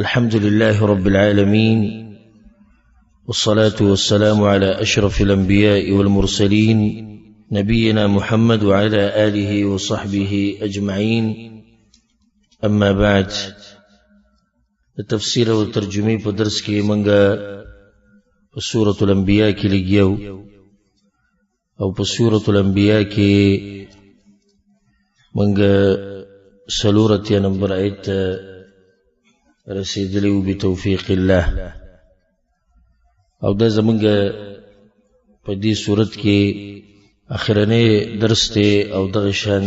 الحمد لله رب العالمين، والصلاة والسلام على أشرف الأنبياء والمرسلين نبينا محمد وعلى آله وصحبه أجمعين. أما بعد، التفسير والترجمة په درس کې منګه سورة الأنبياء کې لګیو او په سورة الأنبياء کې منګه سلورتیا نمبر آیت رسیدلیو بتوفیق الله. او دا زمونږ په دې صورت کې اخرنی درس ته او دغه شان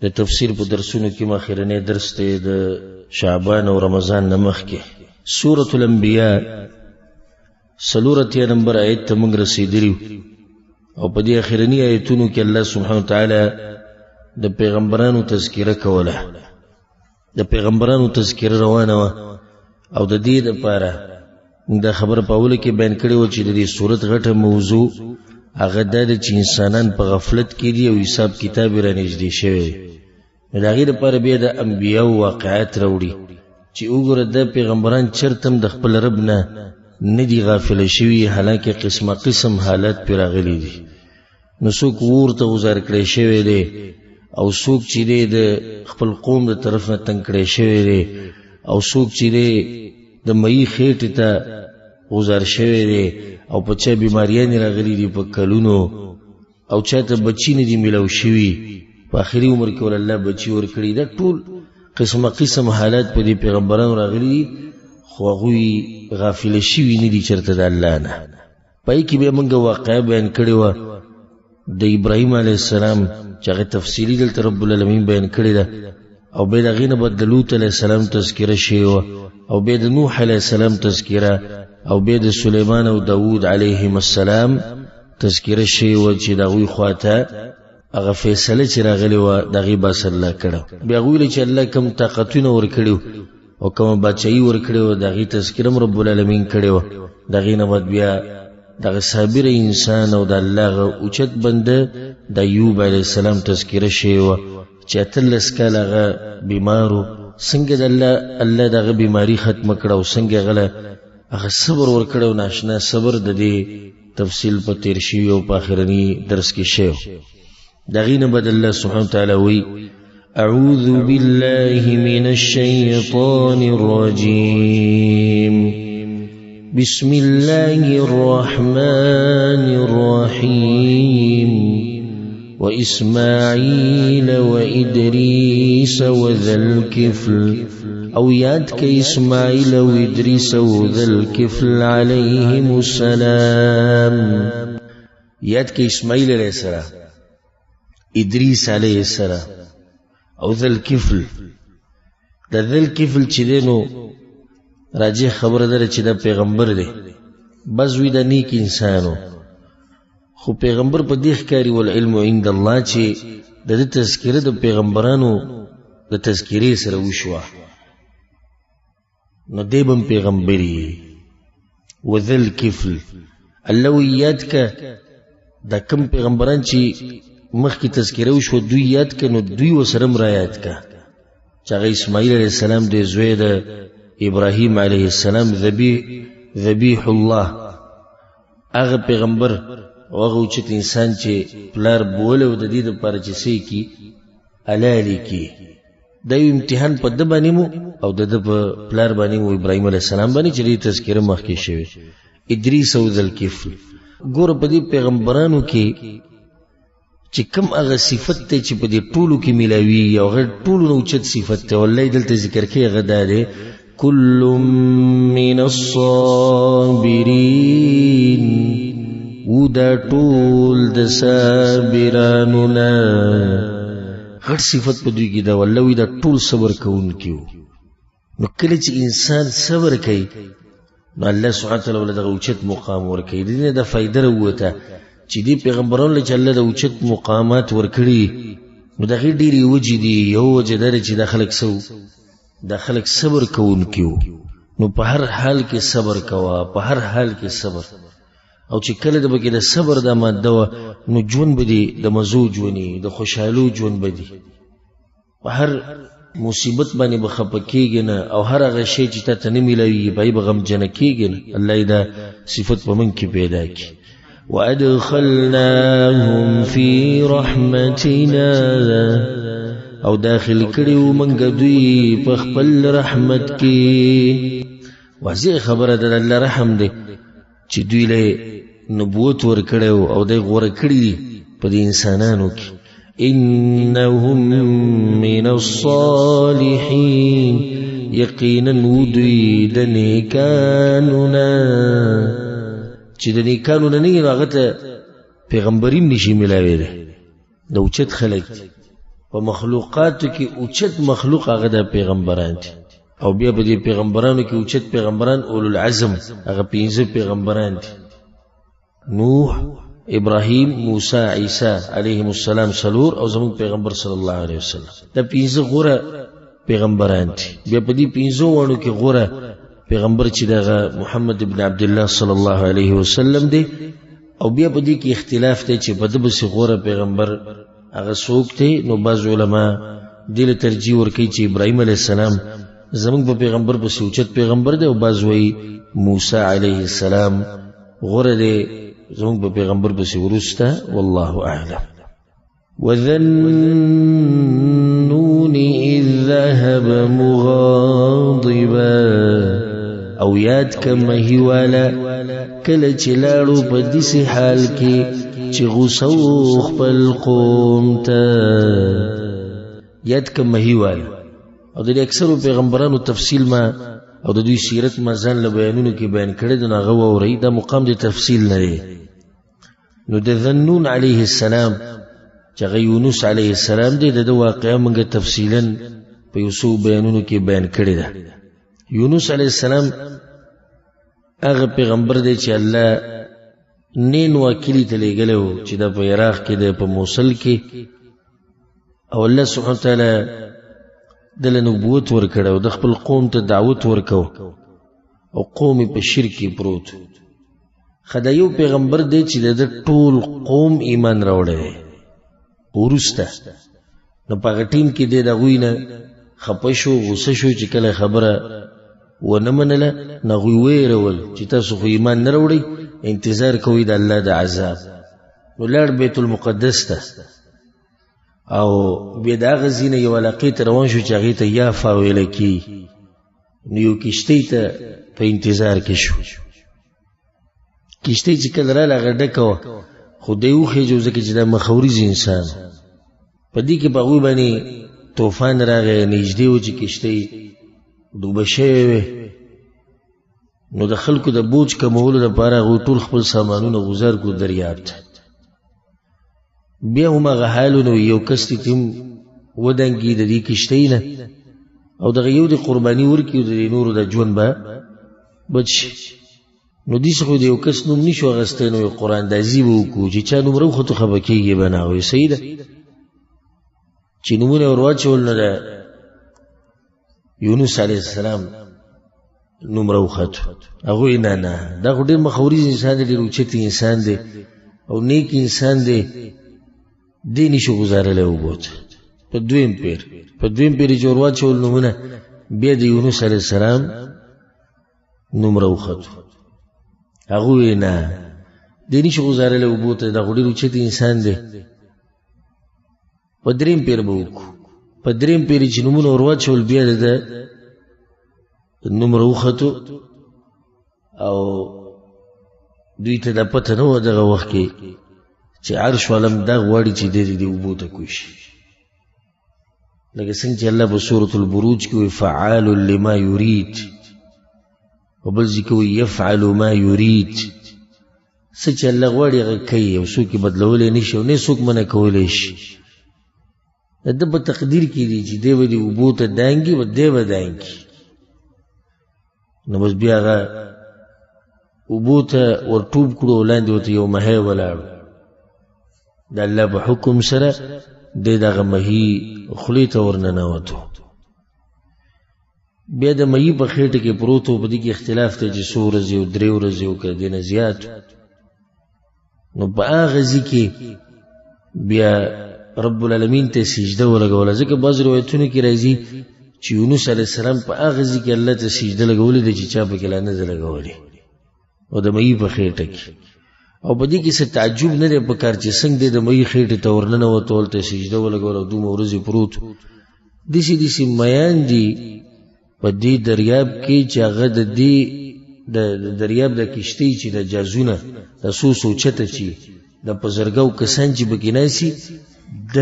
د تفسیر په درسونو کې اخرنی درس ته د شعبان او رمضان نمخ کې سورة الانبیاء سلورتیا نمبر آیت ته موږ رسیدلیو. او په دې اخرنی آیتونو کې الله سبحانه وتعالی د پیغمبرانو تذکره کوله، د پیغمبرانو تذکره روانه وه. او د دې لپاره دا خبر په اوله کې بیان کړې وه چې د دې صورت غټه موضوع هغه دا ده چې انسانان په غفلت کې دي او حساب کتاب یې رانږدې شوی. نو د هغې لپاره بیا د انبیاو واقعات راوړي چې وګوره دا پیغمبران چېرته هم د خپل رب نه دي غافله شوي، حالانکه قسمه قسم حالات پرې راغلي دي. نو څوک اور ته غوځار کړی شوی دی، او څوک چې دی د خپل قوم د طرف نه تنګ کړی شوی دی، او څوک چې دی د مئی خېټې ته غوځار شوی دی، او په چا بیماریانې راغلي دي په کلونو، او چاته بچي نه دي میلاو شوي، په آخري عمر کې ول الله بچي ورکړي. دا ټول قسمه قسم حالات په دې پیغمبرانو راغلي دي، خو هغوی غافله شوي نه دي چېرته د الله نه. پای کې بیا موږ واقعه بیان کړې وه د ابراهیم علیه السلام چې هغه تفصیلي دلته رب العالمین بیان کړې ده. او بیا د هغې نه بعد د لوط علیه السلام تذکره شوې وه، او بیا د نوح علیه السلام تذکره، او بیا د سلیمان او داود علیهم السلام تذکره شوې وه چې د هغوی خواته هغه فیصله چې راغلې وه د هغې بس الله کړه. بیا هغوی له چې الله کوم طاقتونه ورکړي او کومه باچایي ورکړې وه د هغې تذکره هم رب العالمین کړې وه. د هغې نه بعد بیا دغه صابر انسان او د الله غ اوچت بنده د ایوب علیه السلام تذکره شوې وه چې 18 کاله هغه بیمارو، څنګه د الله دغه بیماري ختمه کړه او څنګه هغه هغه صبر ورکړی او ناشنا صبر د دې تفصیل په تیر شوي او په آخرني درس کې شوی. د هغې نه بعد الله سبحانه وتعالی وایي: اعوذ بالله من الشیطان الرجیم، بسم الله الرحمن الرحيم، وإسماعيل وإدريس وذا الكفل. او یاد که اسماعیل و ادریس و ذا الكفل علیهم السلام. یاد که اسماعیل علیہ السلام، ادریس علیہ السلام او ذا الكفل. دا ذا الكفل چې دی نو راجع خبره ده چې دا پیغمبر دی، بس وی دا نیک انسانو، خو پیغمبر په دې ښکاري والعلم عند الله چې د دې تذکره د پیغمبرانو د تذکرې سره وشوه، نو دی بم پیغمبري. وذا الكفل الله وی یاد که دا کم پیغمبران چې مخکې تذکره وشوه دوی یاد که، نو دوی ورسره هم را یاد که چې هغه اسماعیل علیه السلام دی زوی د ابراهیم علیه السلام، ذبیح الله، هغه پیغمبر او هغه اوچت انسان چې پلار بوله او د دې دپاره چې څه یې کي حلالې کي. دا یو امتحان په ده باندې مو او د ده په پلار باندې مو ابراهیم علیه السلام باندې چې دې تذکره مخکې شوې. ادریس او ذا الکفل، ګوره په دې پیغمبرانو کې چې کم هغه صفت دی چې په دې ټولو کې میلاوي، او هغه ټولو نه اوچت صفت دی، والله دلته ذکر کوي هغه دا دی: كل من الصابرين، ودا ټول د صابرانو نه غټ صفت په دوی کې ده، والله وی دا ټول صبر کوونکي وو. نو کله چې انسان صبر کوي نو الله سبحانه وتعالی ول دغه اوچت مقام ورکوي. د دې نه دا فایده راووته چې دې پیغمبرانو له چې الله د اوچت مقامات ورکړي نو د هغې ډېرې وجې دي. یو وجه دا ده چې دا خلک صبر کوونکي وو. نو په هر حال کې صبر کوه، په هر حال کې صبر. او چې کله د بګې د صبر د ماده وه نو ژوند به دې د مزو ژوندي، د خوشحالو ژوند به دي. په هر مصیبت باندې بخپه کېږي نه او هر هغه شی چې ته نه ملوي به غمجن کېږي نه. الله دا صفت په من کې پیدا کړي. وادخلناهم في رحمتنا او داخل کړیو منګ دوی په خپل رحمت کې. واضح خبره ده الله رحم دی چې دوی له نبوت ور کړو او د غوړه کړی په انسانانو کې. انهم من الصالحين یقینا ودوی د نیکانونا چې د نیکانونا نه هغه ته پیغمبریم نشي ملاوي ده. د اوچت خلک په مخلوقاتو کې اوچت مخلوق هغه د پیغمبران دي او بیا په دې پیغمبرانو کې اوچت پیغمبران اولو العزم هغه 15 پیغمبران دي. نوح، ابراهیم، موسی، عیسی علیهم السلام سلور او زمون پیغمبر صلی الله علیه وسلم دا 15 غوره پیغمبران دي. بیا په دې 15 وانو کې غوره پیغمبر چې دغه محمد ابن عبد الله صلی الله علیه وسلم دی او بیا په دې کې اختلاف دی چې په دغه غوره پیغمبر هغه څوک دی. نو بعض علما دې ترجیح ورکوي چې ابراهیم علیه السلام زمون په پیغمبر په اوچت پیغمبر دی او بعض وایي موسی علیه السلام غوره دی زمون په پیغمبر پسې ورسته. والله اعلم. وذنون اذ ذهب مغاضبا او یاد کم هیوالا کله چې لاړو په داسې حال کې چې غوسه و خپل قوم ته. یاد کم هیوالا او د اکثرو پیغمبرانو تفصیل ما او د دوی سیرت ما ځان له بیانونو کې بیان کړی دی. نو هغه واورئ دا مقام د تفصیل نه دی. نو د ذنون علیه السلام چې هغه یونس علیه السلام دی د واقعه موږ تفصیلا په یو څو بیانونو کې بیان کړی ده. یونس علیه السلام هغه پیغمبر دی چې الله نینوا کلی ته لېږلی چې دا په عراق کې دی په موصل کې او الله سبحانه وتعالی دله نبوت ورکړی او د خپل قوم ته دعوت ورکو او قوم په شرک کې پروت. خدا یو پیغمبر دی چې د ټول قوم ایمان راوړی دی وروسته. نو په هغه ټیم کې دی د هغوی نه خفه شو غوسه شو چې کله خبره ونه منله نو هغوی ویرول چې تاسو خو ایمان نه راوړئ انتظار کوئ د الله د عذاب. نو لاړ بیت المقدس ته او بیا د هغه ځای نه یو علاقې ته روان شو چې هغې ته یافا ویلی کېږي. نو یو کشتۍ ته په انتظار کې شو. کشتۍ چې کله راله هغه ډکه وه خو دی وخېجو ځکه چې دا مخوریز انسان په دې کې په هغوی باندې طوفان راغی. نږدې و چې کشتۍ ډوبه شوې وې. نو د خلکو د بوج کمولو دپاره هغوی ټول خپل سامانونه غوځار کړو دریاب ته. بیا هم هغه حال نو یو کس ته هم ودانګي د دې کشتۍ نه او دغه یو د قرباني ورکړي او د نورو د ژوند به بچ شي. نو دې څخه د یو کس نوم نشو اخیستی. نو قراندازي به وکړو چې چا نوم راوخوتو خفه کېږي به نه. وایي صحیح ده چې نومونه ور واچول نو د یونس علیه السلام نوم راوخوتو. هغوی نه نه دا خو ډېر مخوریز انسان دی، ډېر اوچت انسان دی او نیک انسان دی، دې نشو ګزارلی وبوت. په دویم پیر چې ور واچول نومونه بیا د یونس علیه السلام نوم راوخوتو. هغوی نه دې نشو ګزارلی وبوت. دا خو ډېر اوچت انسان دی. په دریم پیر به وکړو. په دریم پیر چې نومونه ور واچول بیا د نوم راوخوتو او دوی ته دا پته نه وه دغه وخت کې چې عرش والم دا غواړي چې دې اوبو ته کوی شي. لکه څنګه چې الله په سورة البروج کې وایي فعال لما یرید او بل ځای کې وایي یفعل ما یرید. څه چې الله غواړي هغه کوي او څوک یې بدلولی نه شي او نه څوک منع کولی شي. د ده په تقدیر کې دي چې دی به دې اوبو ته دانګي و دی به دانګي. نو بس بیا هغه اوبو ته ور ټوب کړو او لاندې ورته یو مهی ولاړو. د الله په حکم سره دی دغه مهي خولې ته ورننوتو. بیا د مهي په خېټه کې پروت و. په دې کې اختلاف دی چې څو ورځې او 3 ورځې او که دې نه زیات. نو په هغه ځای کې بیا رب العالمین ته سجده ولګوله. ځکه بعض روایتونو کې راځي چې یونس علیه السلام په هغه ځای کې الله ته سجده لګولې ده چې چا پکې لا نه ده لګولې او د مئی په خېټه کې او په دې کې څه تعجب نه دی پکار چې څنګه د مئی خېټې ته ورننوت او ته سجده ولګول او دومره ورځې پروت داسې میان دي په دې دریاب کې چې هغه د دې د دریاب د کشتۍ چې د جازونه د څو چته چې د په زرګو کسان چې پکې ناسي د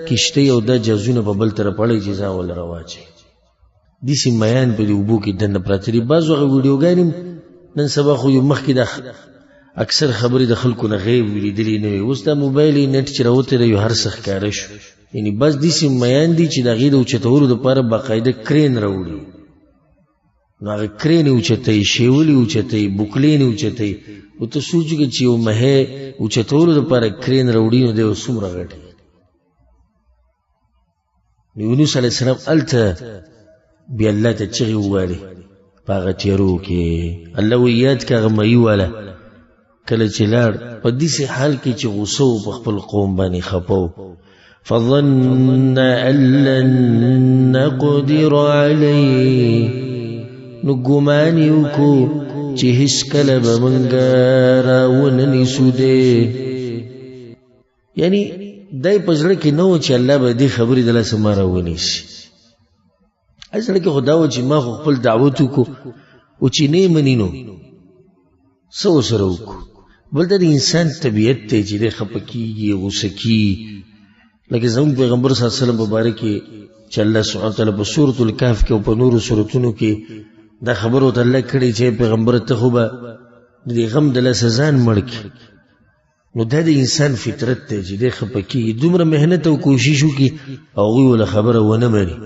کشتۍ او د جازونه په بل طرف اړوي چې ځان ول راواچي داسې میان په دې اوبو کې دننه پراته دي بعض هغه ویډیوګانې نن سبا خو یو مخکې د اکثر خبرې د خلکو نه غیب ولیدلې نه وي اوس دا موبایل نت چې راوتی دی یو هر څه ښکاره شو یعنی بس داسې میان دي چې د هغې د اوچتولو دپاره باقاعده کرین راوړي نو هغه کرین یې اوچتوي شیول یې اوچتوي بوکلین یې اوچتوي او ته سوچ وکړه چې یو مهی اوچتولو دپاره کرین راوړي نو دی اوس څومره غټ یونس علیه السلام هلته بیا الله ته چغې ووالې په هغه تیرو کې الله وی یاد که هغه مهي واله کله چې لاړ په داسې حال کې چې غوسه و په خپل قوم باندې خفه و فظن ان لن نقدر علیه نو ګمان یې وکړو چې هېڅکله به موږ راونه نیسو دی یعنی دی په زړه کې نه و چې الله به دې خبرې د لاسه ما راونیسي زړه کې خو دا و چې ما خو خپل دعوت وکړو او چې نه یې مني نو څه ورسره وکړو بل دا د انسان طبیعت دی چې دی خفه کېږي غوسه کېږي لکه زموږ پیغمبر صلی الله علیه وسلم په باره کې چې الله سبحانه وتعالی په سورة الکهف کې او په نورو سورتونو کې دا خبره ورته الله کړې چې پیغمبر ته خو به د دې غم د لاسه ځان مړ کړي نو دا د انسان فطرت دی چې دی خفه کېږي دومره محنت او کوشش وکړي او هغوی وله خبره ونه مني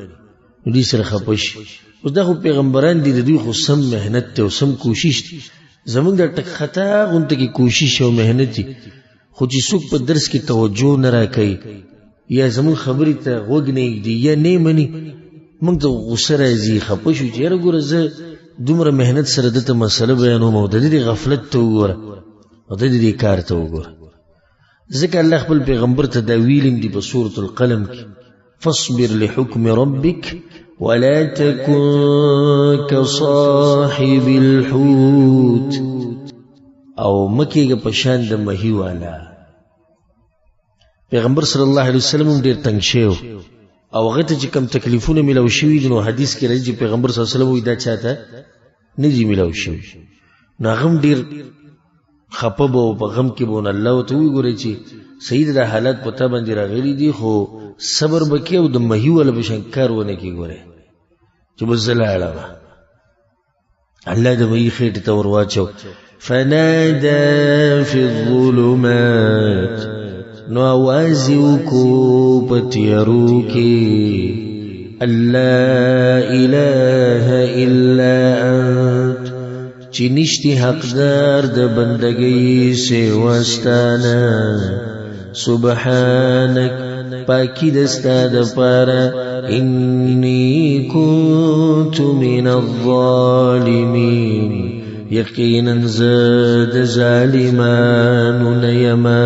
نو دوی سره خفه شي اوس دا خو پیغمبران دي د دوی خو سم محنت دی او سم کوشش دی زمونږ د ټک خطا غونته کې کوشش او محنت دي خو چې څوک په درس کې توجه نه راکوي یا زمونږ خبرې ته غوږ نه ایږدي یا نه یې مني موږ ته غوسه راځي خفه شو چې یاره ګوره زه دومره محنت سره دته مسله بیانوم او د دې غفلت ته وګوره او د دې کار ته وګوره ځکه الله خپل پیغمبر ته دا ویلي دي په سورة القلم کې فاصبر لحكم ربك ولا تكن كصاحب الحوت او مکیږه په شان د مهي والا پیغمبر صلی الله علیه وسلم ډیر تنگ شو او هغه ته چې کم تکلیفونه ملو شوي نو حدیث کې راځي پیغمبر صلی الله علیه وسلم وی دا چاته نه دی ملو شوي نو هغه ډیر خپه بو په غم کې بون الله ته وی ګوري چې سید د حالات پته باندې راغلي دي خو صبر بکې او د مهي ولا بشنکار ونه کې ګوره چې بزلاله الله د مهي خېټه ته ورواچو فنادى في الظلمات نو آواز وکړو په تیارو کې لا اله الا انت چې نشتی حقدار د بندګۍ سوا ستانه سبحانك پاکی دستا دپاره انی کنت من الظالمین یقینا زد ظالمانو نیما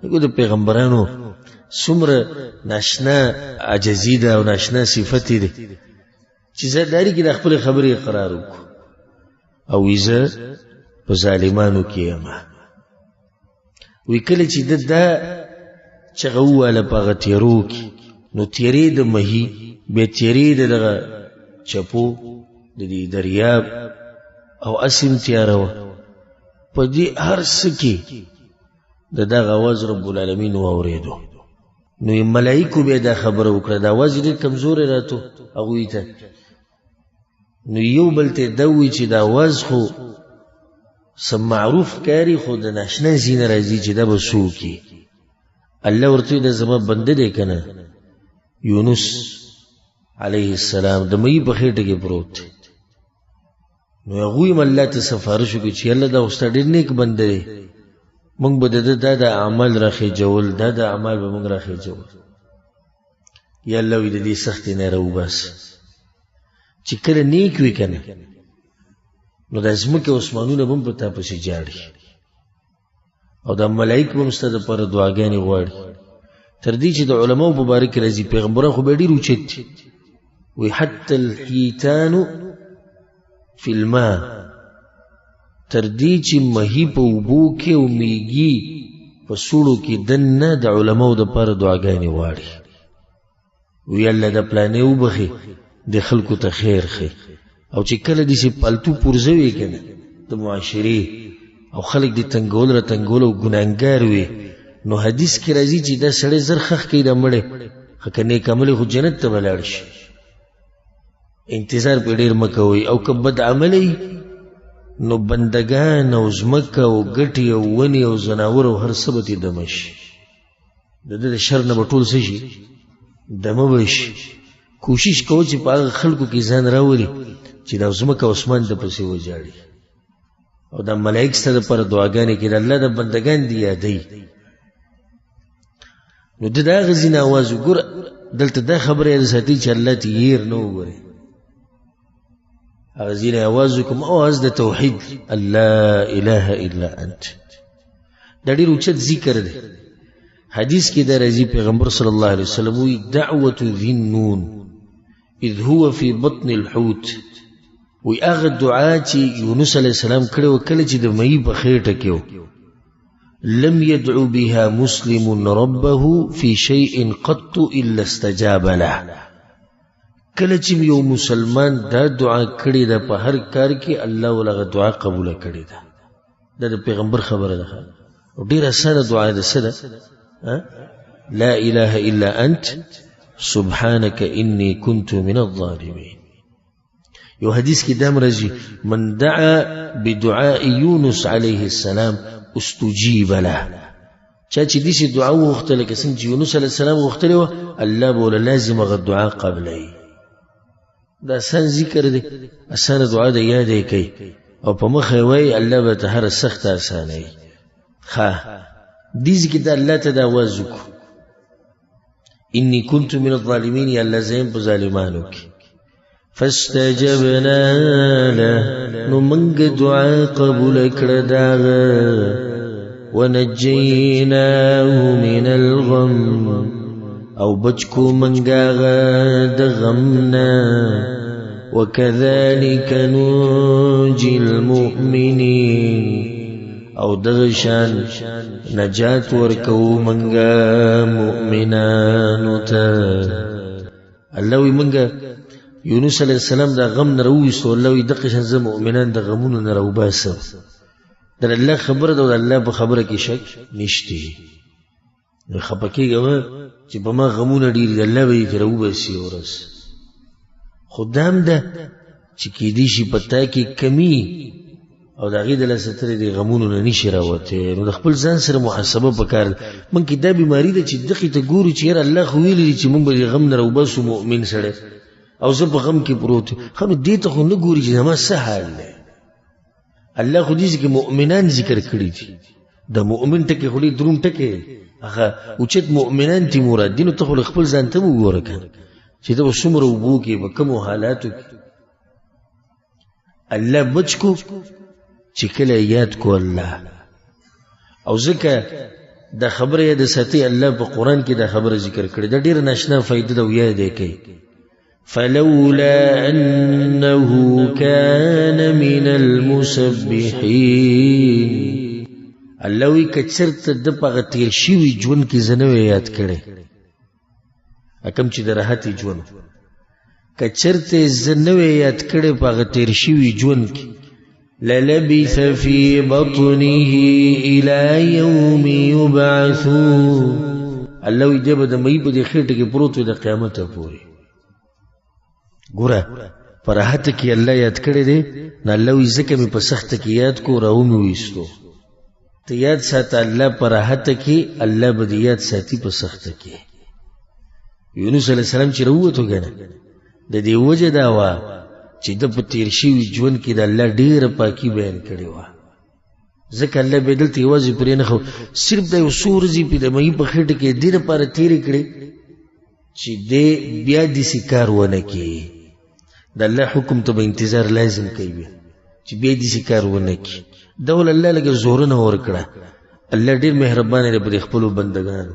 نگو د پیغمبرانو څومره ناشنا عجزی ده او ناشنا صفتی ده چې زه داری کې د خپل خبرې اقرار وکړو او زه په ظالمانو کې یم وی کله چې دا چغه واله په هغه تیرو کې نو تیرې د مهي بیا تیرې د دغه چپو د دې دریاب او اسیم تیاره وه په دې هر څه کې د دغه اواز رب العالمین واورېدو نو ملایکو بیا دا خبره وکړه دا اواز ډېر کمزوری راته هغوی ته نو یو بل ته دا ووایي چې دا اواز خو څه معروف کاري خو د ناشنا ځای نه راځي چې دا به څوک وي الله ورته د زما بنده دی که نه یونس علیه السلام د مهي په خېټه کې پروت دی نو هغوی هم الله ته سفارش وکړي چې الله دا خو ستا ډېر نیک بنده دی موږ به د ده دا د اعمال راخېجول دا د اعمال به موږ راخېجول یا الله وي د دې سختې نه راوباسه چې کله نیک وي که نه نو د ځمکې اسمانونه به هم په تا پسې جاړي او دا ملائک به هم ستا دپاره دعاګانې غواړي تر دې چې د علماو په باره کې راځي پیغمبران خو به ډېر اوچت دي وی حتی الحیتان فی الماء تردی چی مہی پا اوبو کے و میگی پا سوڑو کی دن دا علماء دا پار دعاگانی واری وی اللہ دا پلانے اوبخی دا خلکو تا خیر خی او چی کل دی سی پالتو پرزوی کنا دا معاشری او خلق دی تنگول را تنگول او گنانگار وی نو حدیث کی رازی چی دا سڑے زر خخ کی دا مڑے خکر نیک عملی خود جنت تا بلارش انتظار پی دیر مکوی او کب بد عملی نو بندگان او زمکا او گٹی او ونی او زناور او هر سبتی دمش دا شر نبطول سشی دمبش کوشش کو چی پا خلقو کی زان راولی چی دا زمکا عثمان دا پسی و جاڑی او دا ملائک ستا دا پر دعاگانی کی دا اللہ دا بندگان دی یادی نو دا غزین آوازو گر دلتا دا خبر یاد ساتی چی اللہ تی یر نو گره غزین آوازو کم آواز دا توحید اللہ الہ الا انت دا دیر اچت ذکر دے حدیث کی دا رضی پیغمبر صلی اللہ علیہ وسلم وی دعوت ذی النون اذ هو فی بطن الحوت وی آغا دعا چی یونس علیہ السلام کڑے وکل چی دا مئی بخیٹا کیو لم يدعو بها مسلم ربه في شيء قط إلا استجاب له کله چې یو مسلمان دا دعا کړي دا په هر کار کې الله ولغه دعا قبول کړي دا د پیغمبر خبره ده او ډیره ساده دعا ده ساده لا اله الا انت سبحانك اني كنت من الظالمين یو حدیث کې دام راځي من دعا بدعاء يونس عليه السلام استجيب له چا چې دې دعا وغوښتله که څنګه چې یونس علیه السلام وغوښتلی وه الله به ورله لازم هغه دعا قبلوي دا آسان ذکر دی آسان دعا دا یاد کوي او په مخ وای الله به ته هر سخت آسانوي دې ذکر دا الله ته دا آواز وکړو انی کنت من الظالمین یا الله زیم په ظالمانو کې فاستجبنا له نو منګ دعا قبول کړه داغه ونجیناه من الغم او بچکو منگاغا دغمنا وكذلك ننجي المؤمنين او دغشان نجات ورکو منگا مؤمنانو تا اللہوی منگا یونس علیہ السلام دا غم نرویسو اللہوی دقشان زا مؤمنان دا غمونو نرو باسم در اللہ خبر دا اللہ بخبر کی شک نشتی خپکی گوا چې په ما غمونه ډیر دي الله به یې ترې وباسي ورځ خو دا هم ده چې کیدای شي په تا کې کمی او د هغې د لاسه ترې د غمونو نه نشي راوتی نو د خپل ځان سره محاسبه پکار ده موږ کې دا بیماري ده چې دغې ته ګورو چې یاره الله خو ویلي دي چې موږ به د غم نه راوباسو مؤمن سړی او زه په غم کې پروت یم ښه نو دې ته خو نه ګوري چې زما څه حال دی الله خو دې کې مؤمنان ذکر کړي دي د مؤمن ټکي خو ډېر دروند ټکی اخا اوچت مؤمنان تی مراد دینو ته خپل ځان ته وګوره کنه چې دا څومره وبو کې په کوم حالاتو کې الله بچکو چې کله یاد کو الله او ځکه دا خبره یاد ساتي الله په قران کې دا خبره ذکر کړي دا ډیر ناشنا فائدہ دا یاد کوي فلولا انه كان من المسبحين الله وی کچرت د پغه تیر شوی ژوند کې زنوي یاد کړي اکم چې د راحتي ژوند کچرت زنوي یاد کړي پغه تیر شوی ژوند کې للبث في بطنه الى يوم يبعثون الله وی جب د مې په دې خېټه کې پروت د قیامت پورې ګوره پر راحت کې الله یاد کړي دي نه الله وی ځکه مې په سخت کې یاد کو راو مې وېستو ته یاد ساته الله پر راحت کې الله به یاد ساتي په سخت کې یونس علیہ السلام چې وروته کنه د دې وجه دا وا چې د په تیر شوی ژوند کې د الله ډیره پاکي بیان کړي وا ځکه الله به دلته یوازې پرې نه خو صرف د یو سورځي په د مې په خېټه کې ډیره پر تیر کړي چې دې بیا دې سکار ونه کې د الله حکم ته به انتظار لازم کوي چې بیا دې سکار ونه کې دول الله لګ زورونه ورکړه الله ډیر مهربان دی په خپل بندگانو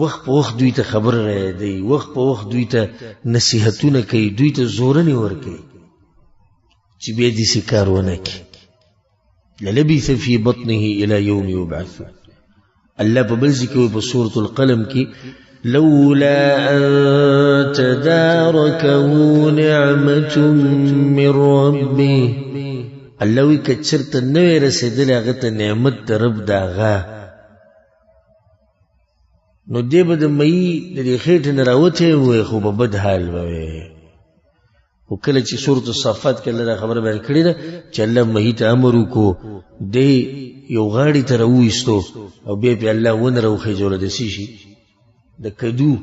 وخت په وخت دوی ته خبر را دی، وخت په وخت دوی ته نصیحتونه کوي، دوی ته زورنې ورکوي چې بیا داسې کار ونه کړي. للبث فی بطنه الی یوم یبعثون. الله په بل ځای کې وایي په سورة القلم کې لولا ان تدارکه نعمة من ربه. الله وی که چېرته نه وی رسېدلی هغه ته نعمت د رب د هغه، نو دی به د مئی د دې خېټې نه راوتی وی، خو به بد حال به وی. خو کله چې سورة الصافات کې الله دا خبره بیان کړې ده چې الله مئی ته امر وکړو، دی یو غاړې ته راوویستو او بیا پې الله ونه راوخېجوله د څه شي د کدو،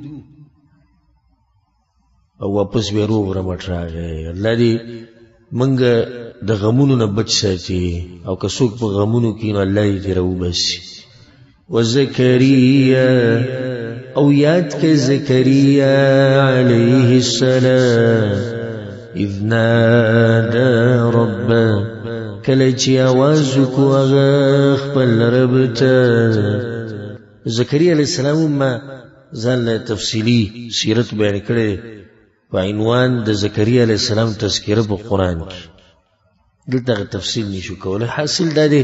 او واپس بیا روغ رمټ راغی. الله دې موږ د غمونو نه بچ ساتي، او که څوک په غمونو کې نو الله دې ترې راوباسي. وزکریا، او یاد کې زکریا علیه السلام اذ نادى ربه، کله چې آواز وکړو هغه خپل رب ته. زکریا علیه السلام ما ځان له تفصیلي سیرت بیان کړی په عنوان د زکریا علیه السلام تذکره په قرآن کې. دلته تفصیل نشو کولی. حاصل دا دی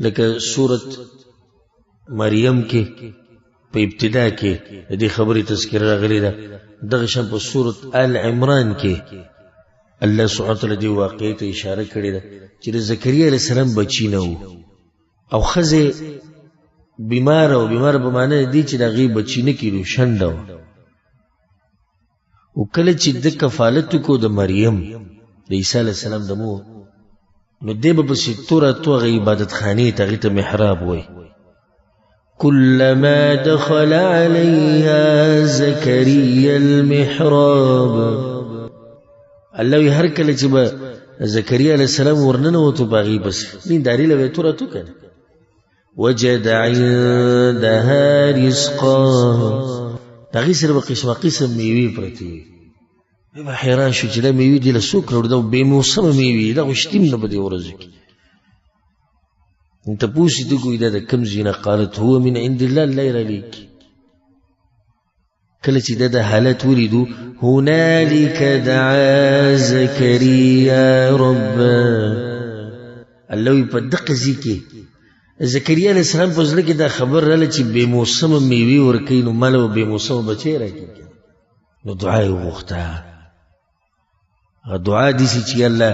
لکه سورة مریم کې په ابتدا کې د دې خبرې تذکره راغلې ده، دغه شان په سورة آل عمران کې الله سبحانه وتعالی دې واقعې ته اشاره کړې ده چې د زکریا علیه السلام بچی نه و، او ښځې بیماره او بیماره په معنی دی چې د هغې بچی نه کېدو، شنډه وه. او کله چې د کفالت وکړو د مریم د عیسی علیه السلام د مور، نو دی به پسې توره تو هغه عبادت خانې ته، هغې ته محراب وایي. كلما دخل عليها زكريا المحراب. الله وی هر کله چې به زکریا علیه السلام ورننوتو په هغې پسې دینداري له به یې توره تو که نه، وجد عندها رزقا، د هغې سره به قسمه قسم میوې پرتې وي. به حیران شو چې دا میوې دې له څوک راوړي، دا بې موسمه میوې، دا خو شتیم نه په دې ورځو کې. انت پوښتې ته کوي دا د کوم ځای نه؟ قالت هو من عند الله، الله یې رالیږي. کله چې دا د حالت ولیدو، هنالک دعا زکریا ربه. الله وی په دغه ځای کې زکریا علیه السلام په زړه کې دا خبر راغله چې بې موسمه میوې ورکوي، نو ماله به بې موسمه بچی راکړي. نو دعا یې وغوښته. هغه دعا داسې چې الله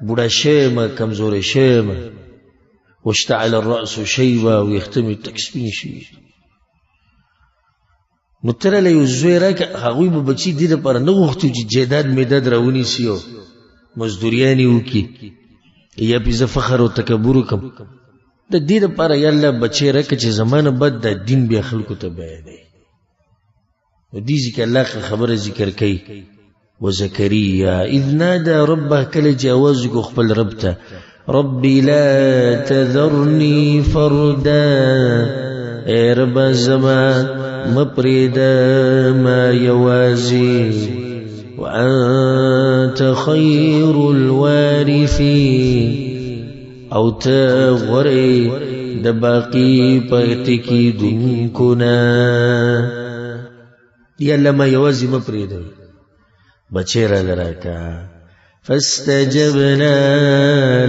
بوډا شوی یم، کمزوری شوی یم، واشتعل الرأس شیبا، ویښته مې تک سپینې شوي. نو ته راله یو زوی راکړه. هغوی به بچي دې دپاره نه غوښتو چې جیداد میداد راونیسي او مزدوریانې وکړي یا پې زه فخر او تکبر وکړم. د دې دپاره یا الله بچی راکړه چې زما نه بد دا دین بیا خلکو ته بیانوي. نو دې ځای کې الله خبره ذکر کوي. وزکریا اذ نادى ربه، کله چې آواز وکړو خپل رب ته، ربي لا تذرني فردا، اے رب زما مپریدا ما یوازی، وانت خیر الوارثین، او تا غری د باقی پاتې کیدونکو نه. یا الله ما یوازی مپریدا، بچی راله راکړه. فاستجبنا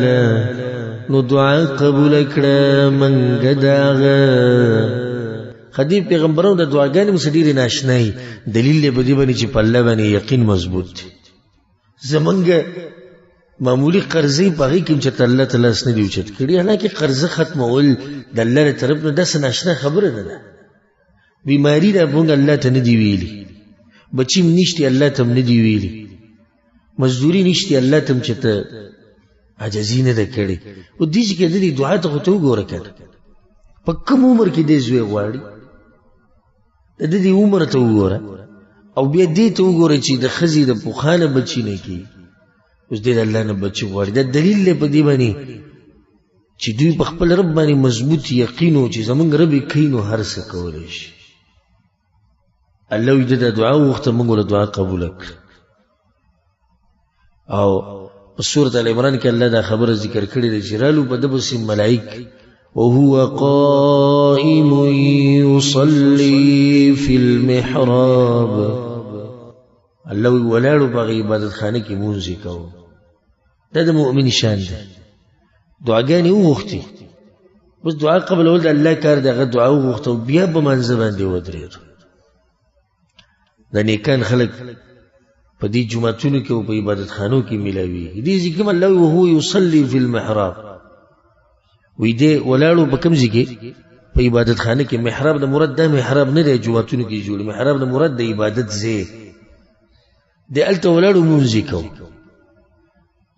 له، نو دعا قبول کړه منګه د هغه. خدای پیغمبرانو د دعاګانې مو سره ډېرې ناشنایي، دلیل یې په دې باندې چې په الله باندې یقین مضبوط دی. زمونږ معمولي قرضې په هغې کې هم چېرته الله ته لاس نه دي اوچت کړي. حالانکې قرضه ختمول د الله له طرف نه داسې ناشنا خبره نه ده. بیماري ده مونږ الله ته نه دي ویلي، بچي م نشتي الله ته م نه دي ویلي، مزدوری نشتی الله تم چې ته عجزي نه ده کړې. او دې چې کې د دې دعا ته خو ته وګوره که نه، په کوم عمر کې دې زوی غواړي، د دې عمر ته وګوره، او بیا دې ته وګوره چې د ښځې د پخوانه بچي نه کېږي، اوس دې د الله نه بچي غواړي. دا دلیل دی په دې باندې چې دوی په خپل رب باندې مضبوط یقین و چې زمونږ رب یې کوي نو هر څه کولی شي. الله وی د دعا وغوښته، موږ له دعا قبوله کړه. او په سورة ال عمران کې الله دا خبره ذکر کړې ده چې رالو په ده پسې ملایک وهو قائم يصلي في المحراب الله ولاړو په عبادت خانه کې مونږ کوو دا د مؤمن شان ده دعاګانې وغوښتي بس دعا قبل ول د الله کار دغه دعا وغوښته بیا به منځ باندې ودرېږي د نیکان خلک په دې جمعتونو کې او په عبادت خانو کې ملاوي دې ځکه الله وهو يصلي في المحراب وې دې ولاړو په کوم ځای کې په عبادت خانه کې محراب د مراد د محراب نه دی جمعتونو کې جوړ محراب د مراد د عبادت ځای د الته ولاړو مونږ کوو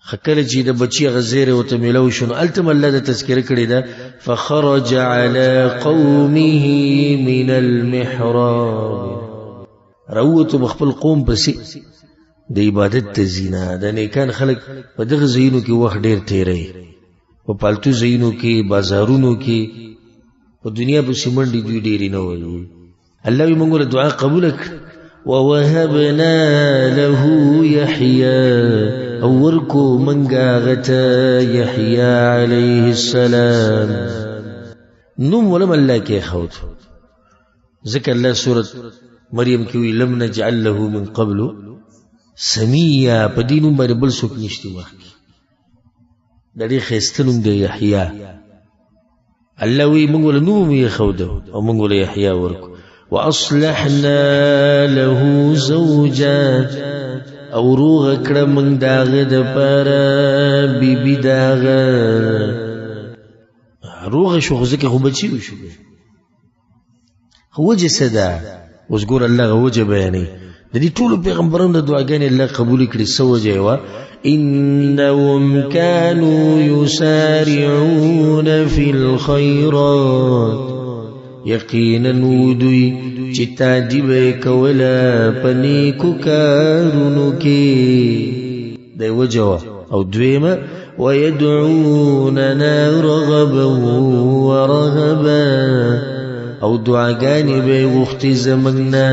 خکل چې د بچی غزیره او ته ملو شنو التم الله د تذکر کړی دا فخرج على قومه من المحراب روت بخپل قوم پسې د عبادت تزینا د نیکان خلق په دغه زینو کې وخت ډیر تیري په پالتو زینو کې بازارونو کې په دنیا په سیمنډي دوی ډیر نه وایي الله یې موږ له دعا قبول کړ ووهبنا له يحيى اورکو منګا غته يحيى عليه السلام نوم ولم الله کې خود ذکر الله سورة مریم کې وی لم نجعل له من قبل سميا پدینو باندې بل څوک نشته مخکې د دې خستنوم دی يحيى الله وی موږ له نوم یې خود او موږ له يحيى ورکو واصلحنا له زوجا او روغ کړه موږ داغه د پر بیبي داغه روغ شو ځکه خو بچي شو خو جسدا اوس ګور الله غوجه بیانې د دې ټول پیغمبرانو د دعاګانې الله قبول کړي سوجه وا انهم كانوا يسارعون في الخيرات یقینا ودوی چې تعجب کولا پنیکو کارونو کې د وجوا او دویمه ويدعوننا رغبا ورهبا او دعاګانې به وختي زمنګنا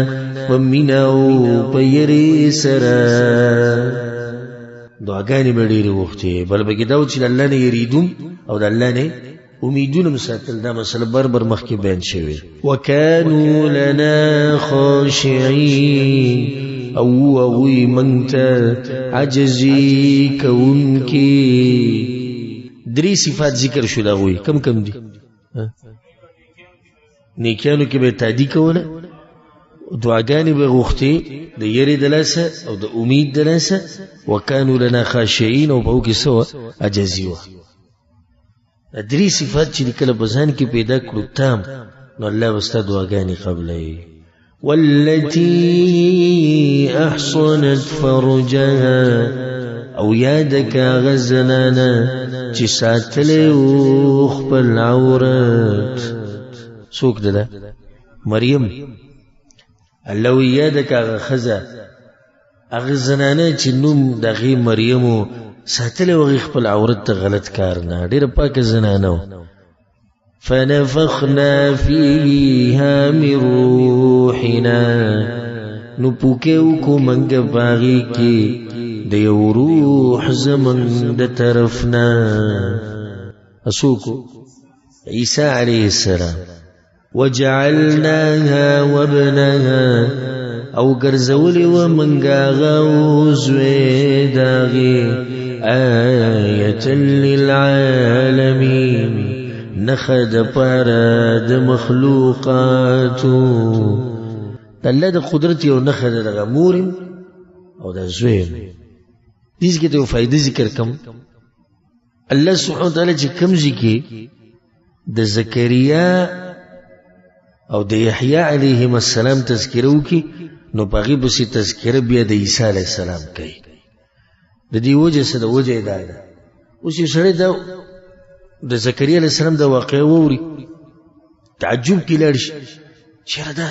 ومنا او پيري سرا دعاګانې به ډېری وختي بل به کېداو چې الله نه یریدم او د الله نه امیدونه مساتل دا مسله بربر مخکې بیان شوی وکانو لنا خاشعين او وغوی منتا عجزی کونکی دری صفات ذکر شو دا غوی کم کم دی نیکیانو کې به تعدی کوله دعاګانې به غوښتي د یری دلاسه او د امید دلاسه وکانو لنا خاشعين او په کې سو عجزی و دری صفات چې کله بزان کې پیدا کړو تام نو الله واست دعاګانې قبلې والتي احصنت فرجها او یادک غزنانا چې ساتلې خپل عورت څوک ده مریم الله یادک غزا اغزنانا چې نوم دغه مریمو ساتلې وغي خپل عورت ته غلط کار نه ډېر پاک زنانه فنفخنا فيها من روحنا نو پوکیو کو منګ باغی کې د یو روح زمن د طرفنا اسوکو عیسی علیه السلام وجعلناها وابنها او ګرځولې و منګا غوزوي داغي آية للعالمين نخد پارد مخلوقاتو الله د قدرت یو نخد د غمورم او د زویم دیس کې ته فائدې ذکر کم الله سبحانه وتعالى چې کم ذکر د زکریا او د یحیی علیهم السلام تذکرو کې نو پاغي بسی تذکر بیا د عیسی علی السلام کوي د دې وجه سره وجه ده اوس یې سره دا د زکریا علی السلام د واقعي ووري تعجب کې لړ شره ده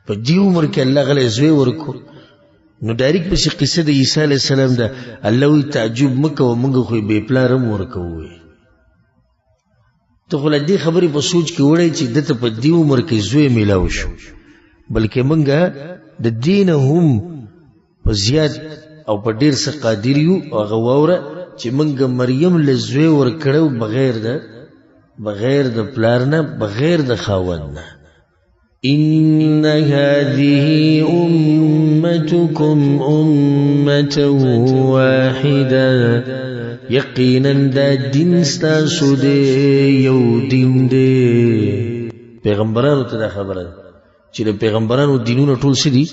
په دې عمر کې الله غل زوی ورکو نو ډایرک به قصه د عیسی علی السلام ده الله وی تعجب مکه و موږ خو به پلارم ورکو ته خو لدی خبرې په سوچ کې وړي چې دته په دې عمر کې زوی میلاو شو بلکې منګه د دین هم په زیات او په ډیر څه قادر یو هغه ووره چې منګه مریم له زوی ور کړو بغیر د بغیر د پلار نه بغیر د خاوند نه ان هذه امتكم امه واحده یقینا دا دین ستاسو دی یو دین دی پیغمبرانو ته دا خبره چې د پیغمبرانو دینونه ټول څه دي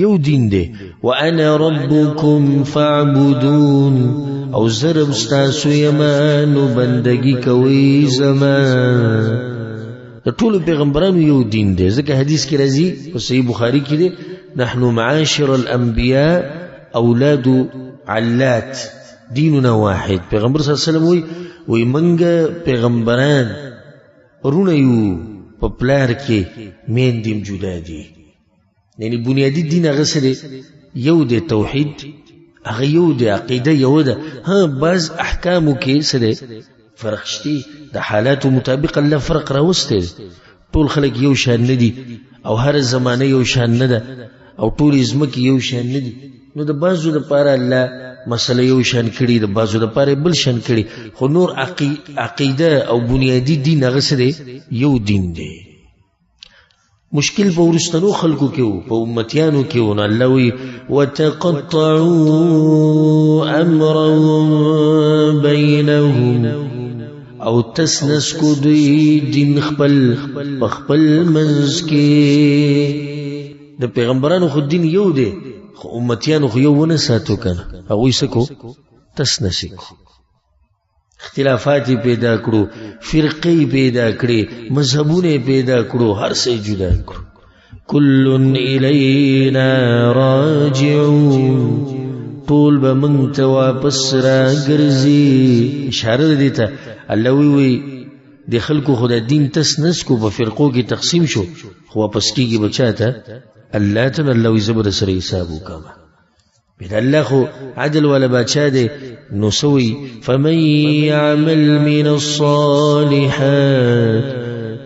یو دین دی وانا ربکم فاعبدون او زرب ستاسو یمانو بندگی کوي زما د ټول پیغمبرانو یو دین دی ځکه حدیث کې راځي په صحیح بخاری کې دی نحن معاشر الانبیاء اولاد علات دیننا واحد پیغمبر صلی الله علیه وسلم وی منګه پیغمبران ورونه یو په پلار کې مین دیم جدا دي یعنی بنیادی دین هغه سره یو د توحید هغه یو د عقیده یو ده ها بعض احکامو کې سره فرق شته د حالاتو مطابق الله فرق راوسته ټول خلک یو شان نه دي او هر زمانه یو شان نه ده او ټول ازمکه یو شان نه دي نو د بعضو لپاره الله مسله یو شان کړي د بعضو لپاره بل شان کړي خو نور عقیده او بنیادی دین هغه سره یو دین دی مشکل په ورستنو خلکو کې وو په امتیانو کې وو الله وی وتقطعوا امرهم بينهم او تسنس کو دوی دین خپل منځ کې د پیغمبرانو خو دین یو دی خو امتیانو خو یو ونه ساتو کنه هغه سکو تسنسی کو اختلافات پیدا کړو فرقې پیدا کړې مذهبونه پیدا کړو هر څه جدا کړو کل الینا راجعون ټول به مونږ ته واپس راګرځي اشاره دي ته الله وی د خلکو خدای دین تسنس کو په فرقو کې تقسیم شو خو واپس کیږي بچاته الله تعالی الله وی زبر سره حساب وکما بيد الله خو عدل ولا بادشاہ دے نسوي فمن يعمل من الصالحات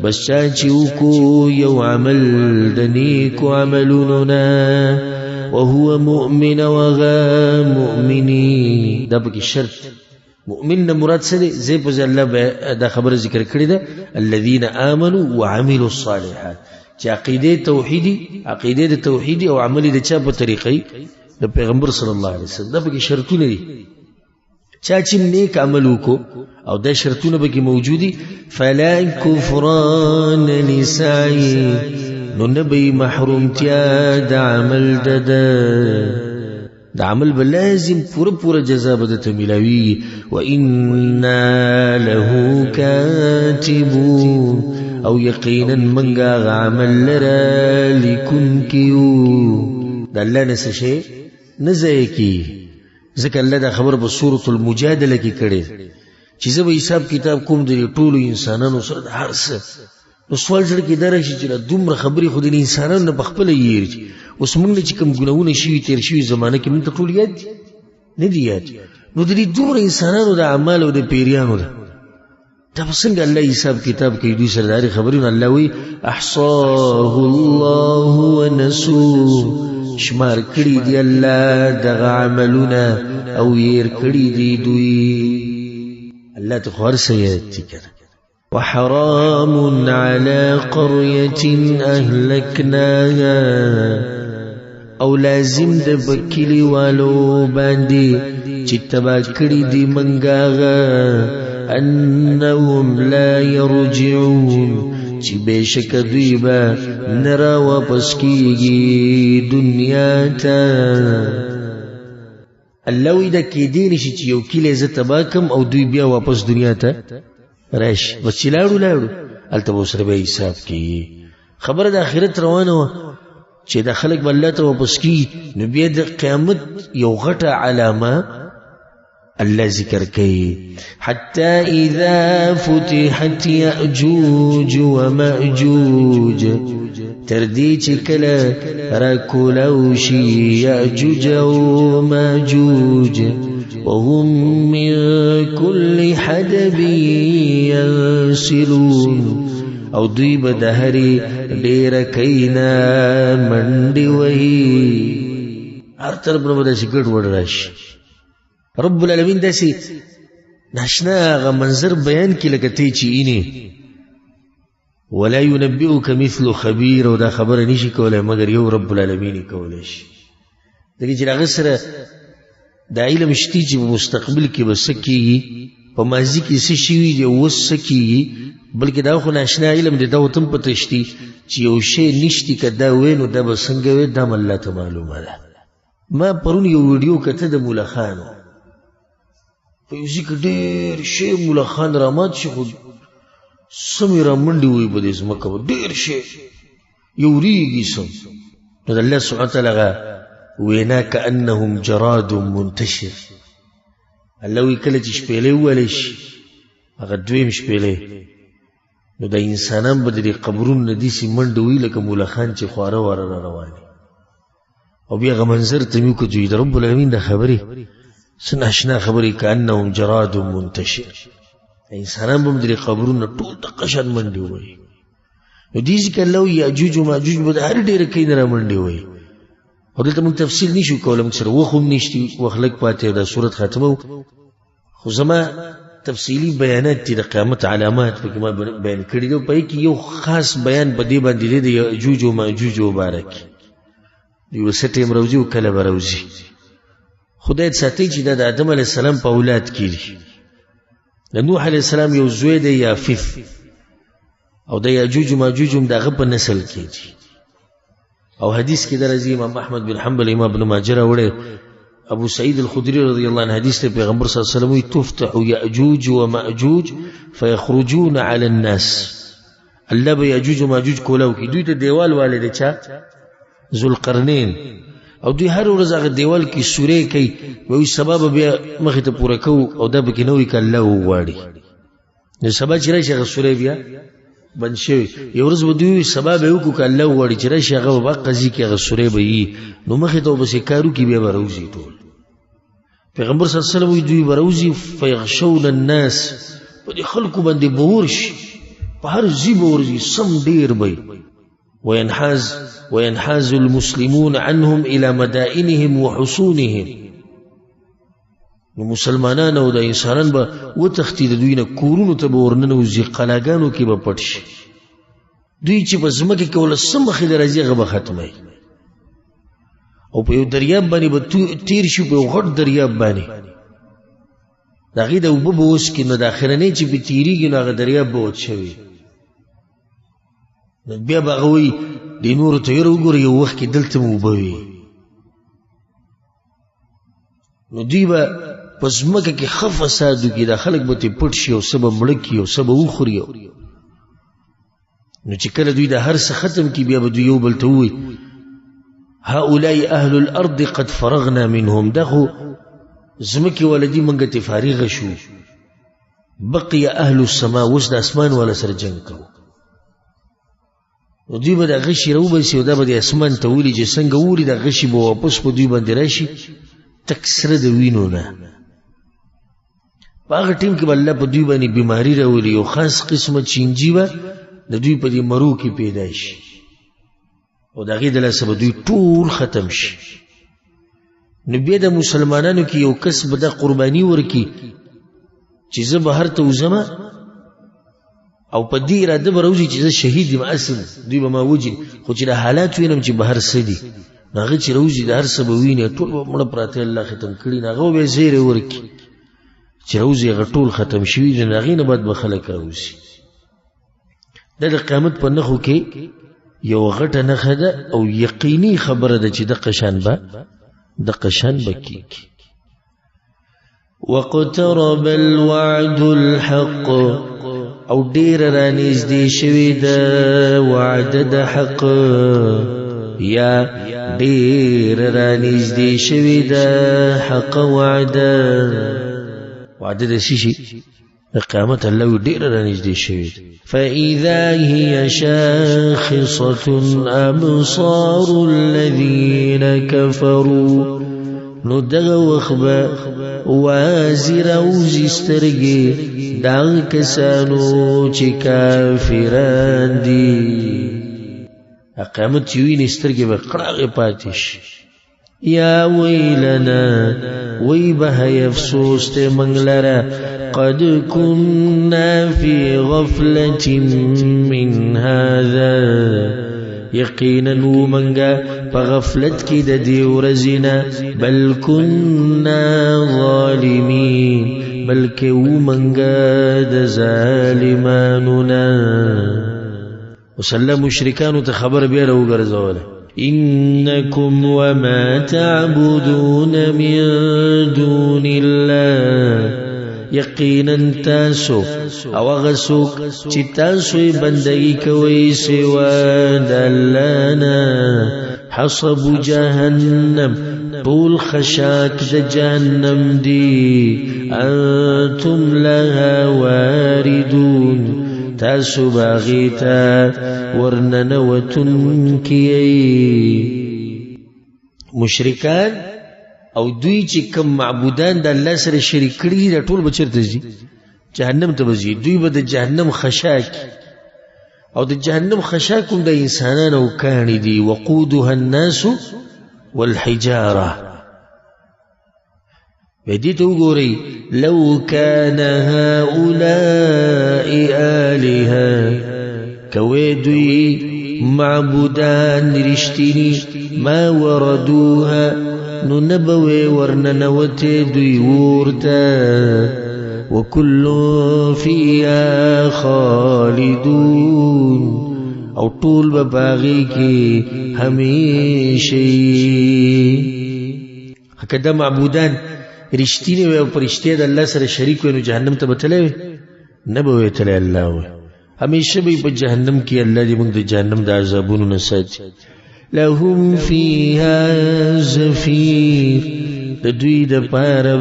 بس چاچوكو يو عمل دنيكو عملوننا وهو مؤمن وغا مؤمني دا بکی شرط مؤمن مراد سره زي په الله دا خبر ذکر کړی ده الذين امنوا وعملوا الصالحات چې عقیده توحیدی او عمل د چا په طریقې د پیغمبر صلی الله علیه وسلم دا به شرطونه دي چا چې نیک عمل وکړو او دا شرطونه به موجودي فلا کفران لسعی نو نبی محرومتیا د عمل د عمل به لازم پورا جزا به ته ملاوي وانا له کاتبون او یقینا منغا عمل لرا لکن کیو د الله نسشه نزای کی ځکه الله دا خبر په سورۃ المجادله کې کړي چې زه به حساب کتاب کوم د ټولو انسانانو سره هر څه نو سوال سره کې درشي چې دومره خبرې خو د انسانانو نه بخپل یې اوس موږ چې کوم ګناونه شي تیر شي زمانه کې موږ ټول یاد نه دی یاد نو د دې دومره انسانانو د اعمال او د پیریانو دا څنګه الله حساب کتاب کوي دوی سره داري خبرونه الله وی احصاه الله ونسوه شمار کړي دی الله دغه عملونه او ير کړي دی دوی الله ته خور سيات کړه وحرام على قرية أهلكناها او لازم د بکلی والو باندې چې تبا کړي دی منګاغه انهم لا يرجعون چې بشک دوی به نرا واپس کیږي دنیا ته الله وی دا کې دي نشي چې یو کله ز تباکم او دوی بیا واپس دنیا ته راش بس چې لاړو الته وسره به حساب کی خبره د آخرت روانه چې د خلک بل ته واپس کی نو بیا د قیامت یو غټه علامه الله ذکر کوي حتى اذا فتحت ياجوج وماجوج تردي چې کله راکولو شي یاجوج او ماجوج وهم من كل حدب ينسلون او دوی به د هرې ډېره کینا منډې وهي هر طرف نه به داسې ګډوډ راشي رب العالمین داسې ناشنا هغه منظر بیان کې لکه ته چې اینې ولا ينبئك مثل خبير او دا خبره نشي کولای مگر یو رب العالمین کولای شي دغه چې هغه سره دا علم شتي چې مستقبل کې وسکیږي په ماضي کې څه شي وي او وسکیږي بلکې دا خو ناشنا علم دی دا وتم پته شتي چې یو شی نشتی کدا وینو دا به څنګه وي دا الله ته معلومه ده ما پرون یو ویډیو کته د مولا خان په یو ځکه ډېر شی مولا خان رامات شي خو سمې را منډې وي په دې ځمکه ډېر شی یوریږي سم نو الله سبحانه وتعالی وینا کأنهم جراد منتشر الله وی کله چې شپېلې وویلی شي هغه دویم شپېلې نو د انسانان به د قبرونو نه داسې منډې وي لکه مولا خان چې خواره واره را روانې او بیا هغه منظر ته مې وکتو د رب العالمین د خبرې څه ناشنا خبرې کأنهم جراد منتشر انسانان به د قبرونو ټول دقه شان منډې ووایي نو دې ځکه الله وایي یاجوج و ماجوج به د هر ډېره کلي نه را منډې وایي او دلته موږ تفصیل نشو کولی موږ سره وخت هم نشته وخت لږ پاتې دا صورت ختمه خو زما تفصیلي بیانات دي د قیامت علامات پکې ما بیان کړي دي په کې یو خاص بیان په دې باندې دی د یاجوج و ماجوج مبارک دی وسته امروزي او کله بروزي خدای ساتي چې د آدم علی السلام په اولاد کې دي د نوح علی السلام یو زوی دی یافث او د یاجوج و ماجوج هم دغه په نسل کې دي او حدیث کې درځي امام احمد بن حنبل امام ابن ماجه راوړي ابو سعید الخدری رضی الله عنه حدیث ته پیغمبر صلی الله علیه وسلم تفتح یاجوج و ماجوج فیخرجون علی الناس الله به یاجوج و ماجوج کولاو کې دوی ته دیوال والد چا ذوالقرنین او دوی هر ورځ هغه دیوال کې سورې کوي وایي سبب بیا مخې ته پوره کوو او دا به کې نوې کله وواړي نو سبا چې راشي هغه سورې بیا بند شوی یو ورځ به دوی سبا به وکړو که الله وواړي چې راشي هغه به قضي کې هغه سورې به وي نو مخې ته وبسې کارو کې بیا به راوځي ټول پیغمبر صلی الله علیه وسلم دوی به راوځي فیغشون الناس په دې خلکو باندې به ورشي په هر ځای به ورځي سم ډېر به وينحاز المسلمون عنهم الى مدائنهم وحصونهم نو مسلمانان او د انسانان به وتښتي د دوی نه کورونو ته به ورننوځي قلاګانو کې به پټ شي دوی چې په ځمکه کې ول څه مخې ته راځي هغه به ختموي او په یو دریاب باندې به تیر شي په یو غټ دریاب باندې د هغې د اوبه به وڅکي نو د اخرنۍ چې پې تېرېږي نو هغه دریاب به وچ شوي نو بیا به هغه وایي دې نورو ته یاره وګوره یو وخت کې دلته مو اوبه وي نو دوی به په ځمکه کې ښه فساد وکړي دا خلک به ترې پټ شي او څه به مړه کړي او څه به وخوري نو چې کله دوی د هر څه ختم کړي بیا به دوی یو بل ته ووایي هؤلاء اهل الارض قد فرغنا منهم دا خو ځمکې والا دي موږ ترې فارغه شو بقي اهل السما اوس د اسمان والا سره جنګ کوو نو دوی به د غشي راوباسي او دا به د اسمان ته ولي چې څنګه وولي د غشي به واپس په دوی باندې راشي تک سره د وینو نه په هغه ټیم کې به الله په دوی باندې بیماري راولي یو خاص قسمه چینجي به د دوی په دې مرو کې پیدا شي او د هغې د لاسه به دوی ټول ختم شي نو بیا د مسلمانانو کې یو کس به دا قرباني ورکړي چې زه بهر ته وځمه او په دې اراده به راوځي چې زه شهید یم اصل دوی به ما وجني خو چې د حالات وینم چې بهر څه دي نو هغه چې راوځي د هر څه به ویني ټول به مړه پراته الله ختم کړي نو هغه به یې زیری ورکړي چې راوځي هغه ټول ختم شوي دي نو هغې نه بعد به خلک راوځي دا د قیامت په نښو کې یو غټه نښه ده او یقیني خبره ده چې دقه شان به کېږي واقترب الوعد الحق او ډېره رانږدې شوې ده وعده د حق یا ډېره رانږدې شوې ده حق وعده د څه شي د قیامت الله وی ډېره رانږدې شوې ده فإذا هي شاخصة أبصار الذين كفروا نو دغه وخت به وازي راوځي سترګې د هغه کسانو چې کافران دي قیامت چې ویني سترګې به قړاغې پاتې شي یا ویلنا وی بهای افسوس تے منگلرا قد كنا في غفلة من هذا یقینا ومنگا فغفلت کی د دی ورزنا بل كنا ظالمین بلکہ ومنگا د ظالماننا وسلم مشرکانو ته خبر بیا وګرځوله إنكم وما تعبدون من دون الله یقینا تاسو او غسوک چی تاسو بندگی کوي سوا د الله نه حصب جهنم طول خشاک د جهنم دی انتم لها واردون تاسو باغیتا ورننوتن کیئی مشرکان او دوی چې کم معبودان د الله سره شریک کړي دا ټول به چیرته ځي جهنم ته به ځي دوی به د جهنم خشاک او د جهنم خشاک هم د انسانانو کاڼي دي وقودها الناس والحجاره بدي تقولي لو كان هؤلاء آلهة كويدوي معبودان رشتيني ما وردوها ننبوي ورننوتي دوي ورتا وكل فيها خالدون او طول بباغي کی هميشي هكذا معبودان رشتینی وی او پرشتی د الله سره شریک وي نو جهنم ته بتلې نه به وتلې الله وي همیشه به په جهنم کې الله دې موږ د جهنم د عذابونو نه ساتي لهم فيها زفير د دوی د پاره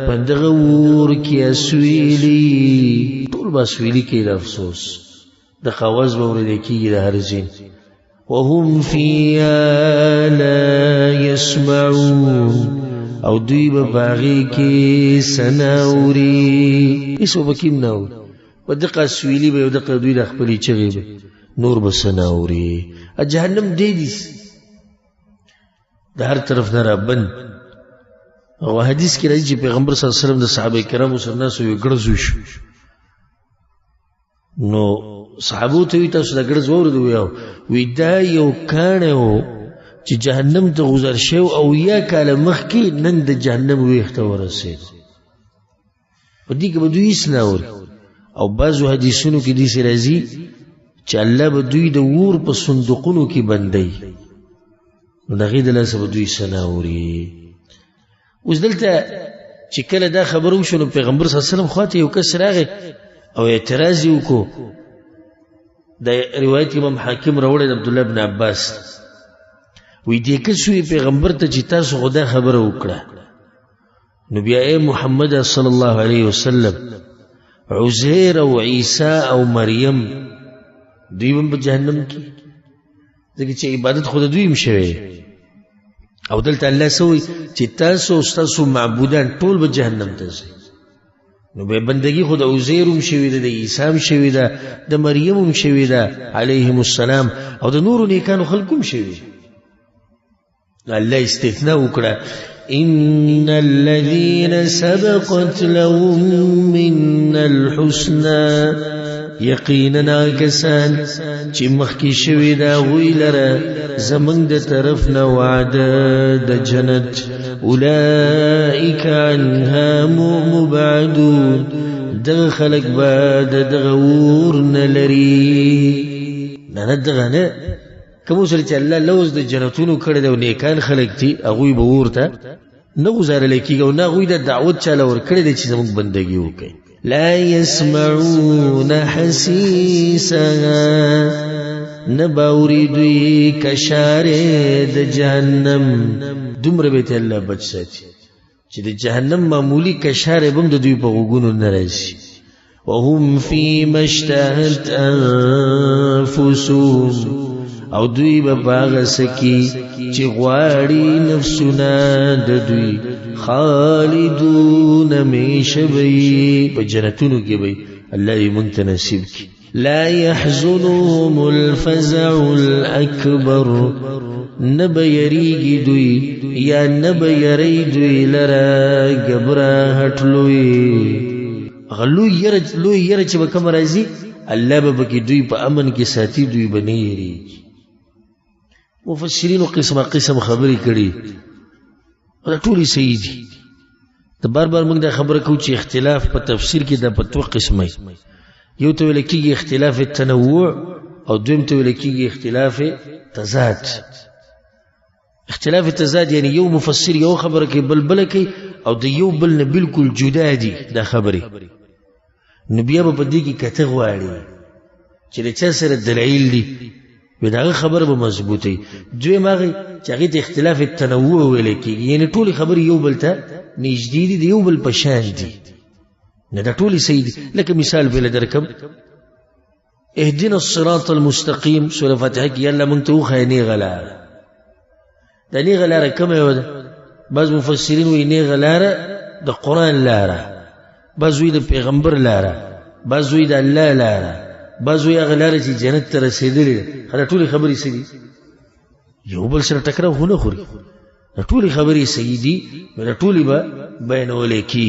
په دغه ور کې اسویلی ټول باسویلی کې د افسوس د خواز به ورته کېږي د هر زین وهم فيها لا يسمعون او دوی به باغی کی سناوری ایسو بکیم ناور و دقا سویلی به دقا دوی دا خپلی چغی به نور به سناوری جهنم دیدیس دا هر طرف نرا بند او حدیث کی راځي چې پیغمبر صلی الله علیه وسلم د صحابه کرامو سره ناسو یو ګرځو شو نو صحابو ته تاسو دا ګرځ وورد وی دا یو کانه چې جهنم ته گذر شو او یا کاله مخکې نن د جهنم ویخته ورسید په دې کې به دوی اسناور او بعضو حدیثونو کې دې راځي چې الله به دوی د ور په صندوقونو کې بندي نو دغه د لاس به دوی سناوري اوس دلته چې کله دا خبرو شنو پیغمبر صلی الله علیه وسلم خواته یو کس راغی او اعتراض وکړو د روایت امام حاکم راوړی د عبد الله بن عباس وی دې کسوی پیغمبر ته چې تاسو خدا خبره وکړه نو بیا اے محمد صلی الله علیه وسلم عزیر او عیسی او مریم دوی هم په جهنم کې ځکه چې عبادت خود دوی هم شوی او دلته الله سوی چې تاسو تاسو معبودان ټول په جهنم ته ځي نو به بندگی خود عزیر هم شوی ده د عیسی هم شوی ده د مریم هم شوی ده علیهم السلام او د نور نیکانو خلقو هم شوی الله استثناء وکړه ان الذين سبقت لهم من الحسنى یقینا کسان چې مخکې شوی دا غوی لره زمنګ د طرف نه وعده د جنت اولئک عنها مبعدون دغه خلق بعد دغه ور نه لري نه دغه نه کوم سره چې الله لوز د جنتونو کړه د نیکان خلق دي هغه به ورته نه گزارل کیږي او نه غوی د دعوت چاله ور کړی د چې زموږ بندگی وکړي لا يسمعون حسيسها نباوري دوی کشار د جهنم دومره به الله بچ ساتي چې د جهنم معمولی کشار بم د دوی په وګونو نه راځي وهم فيما اشتهت انفسهم او دوی به باغ سکی چې غواړي نفسونه د دوی خالدون میشوي په جنتونو کې به الله دې مونږ ته نصیب کړي لا يحزنهم الفزع الأكبر نب یریگی دوی یا نب یری دوی لرا گبراہٹ لوی لوی یر چی بکم رازی اللہ بکی دوی پا امن کی ساتی دوی بنیری مفسرین قسم خبری کری دا طولی سیدی دا بار بار منگ دا خبر کو چی اختلاف پا تفسیر کی دا پا تو قسمی یو تو لکی اختلاف تنوع او دویم تو لکی اختلاف تضاد اختلاف تضاد یعنی یو مفسر یو خبر کی بل کی او دا یو بل نه بالکل جدا دی دا خبری نبیا با دی کی کتغ واری چی دا چا سر دلعیل دی دا خبر با مضبوطی دویم آغی چاگیت اختلاف تنوع ویلکی یعنی طول خبر یو بل تا نجدیدی دا یو بل پشان دی دا طول سیدی لکه مثال بیل درکم اهدنا الصراط المستقیم سورة فاتحه کی اللہ منتو خواهی نیغلار دا نیغلار کم ہے دا بعض مفسرین وی نیغلار دا قرآن لارا بعض وی دا پیغمبر لارا بعض وی دا اللہ لارا بعض وی اغلار چی جنت تا رسیدلی خدا طول خبری سیدی یو بل سر تکرا خونا خوری دا طول خبری سیدی دا طول با بینولی کی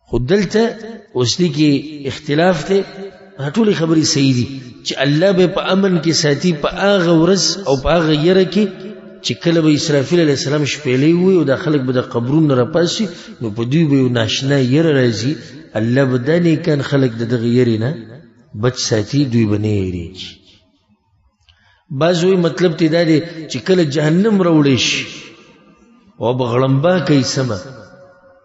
خود دلتا اس دی کی اختلاف تے ټولې خبرې صحیح دي چې الله به په امن کې ساتي په هغه ورځ او په هغه یره کې چې کله به اسرافیل علیه السلام شپېلې وي او دا خلک به د قبرونو راپاسي نو په دوی به یو ناشنا یره راځي الله به دا نیکان خلک د دغه یرې نه بچ ساتي دوی به نه یېرېږي بعض وایي مطلب ته دا دی چې کله جهنم راوړی شي او به غړمبا کوي سمه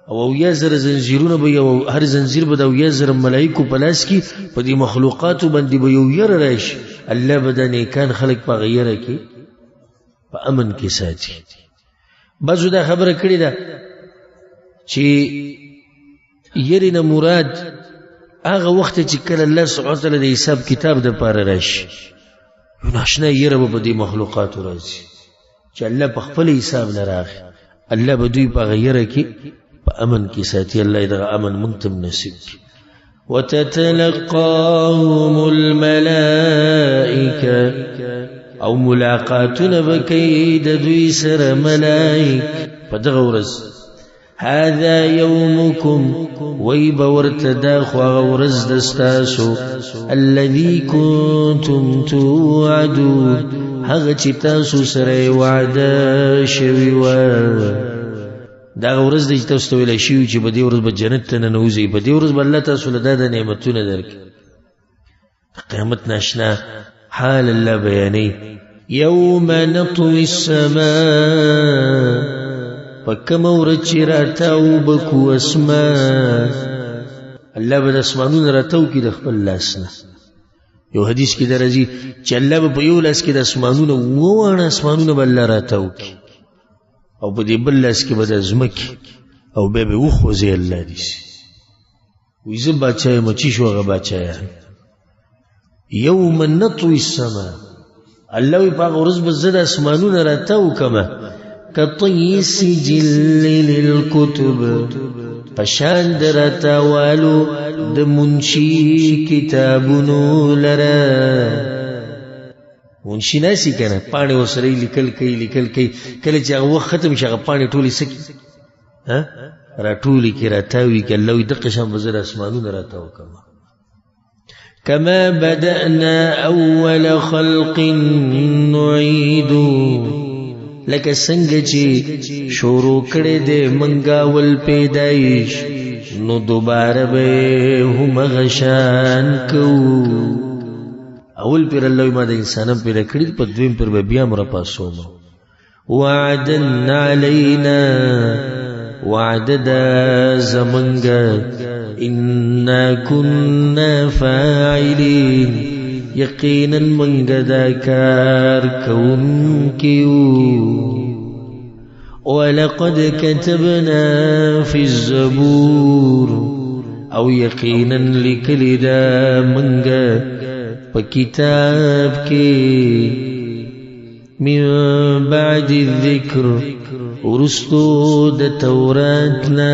او یا زر زنجیرونه به یو هر زنجیر به د یا زر ملائکو په لاس کې په دې مخلوقاتو باندې به یو یره راشي الله به د نیکان خلک په هغه یره کې په امن کې ساتي بعضو دا خبره کړې ده چې یرې نه مراد هغه وخت چې کله الله سبحانه وتعالی د حساب کتاب دپاره راشي یو ناشنا یره به په دې مخلوقاتو راځي چې الله په خپل حساب نه راغی الله به دوی په هغه یره کې امن کی ساتي الله دغه امن منتم نصیب وتتلقاهم الملائکه او ملاقاتنا بکید دوی سر ملائک په دغه ورځ هذا يومكم ويبورت داخو ورز دستاسو الذي كنتم توعدون هغه چې تاسو سره وعده شوی و دا ورځ د تاسو ته ویل شي چې په دې ورځ به جنت ته ننوځي په دې ورځ به الله تاسو له دا نعمتونه درکړي قیامت ناشنا حال الله بیانې یوم نطوي السماء فکم ورځ چې راتاو بکو اسمان الله به د اسمانونو راتاو کې د خپل لاس نه یو حدیث کې درځي چې الله به په یو لاس کې د اسمانونو وواړه اسمانونه به الله راتاو کې او په دې بل لاس کې به د ځمکې او بیا به وخوځي الله دې وایي زه باچا یم چې شو هغه باچا یم یوم نطوي السماء الله وایي په هغه ورځ به زه د اسمانونه راتاو کړمه کطی سجل للکتب پشان د راتاوالو د منشي کتابونو لره منشي ناسی کنه پاڼې ورسره لیکل کوي کله چې هغه وخت ختم شي هغه پاڼې ټولې سکي راټولې کې راتاوي که الله وایي دقه شان به زه د اسمانونه راتاو کړمه کما بدأنا اول خلق نعیدو لکه څنګه چې شروع کړی دی منګاول پیدایش نو دوباره به همغه شان کوو اول پیر الله ما د انسانم پیدا کړي په دویم پیر به بیا مر پاسوم وعدا علینا وعد زمنګ انا كنا فاعلین یقینا منګ دا کار کوونکیو ولقد كتبنا في الزبور او یقینا لکلی دا منګ په کتاب کې من بعد الذکر ورستو د توراتنا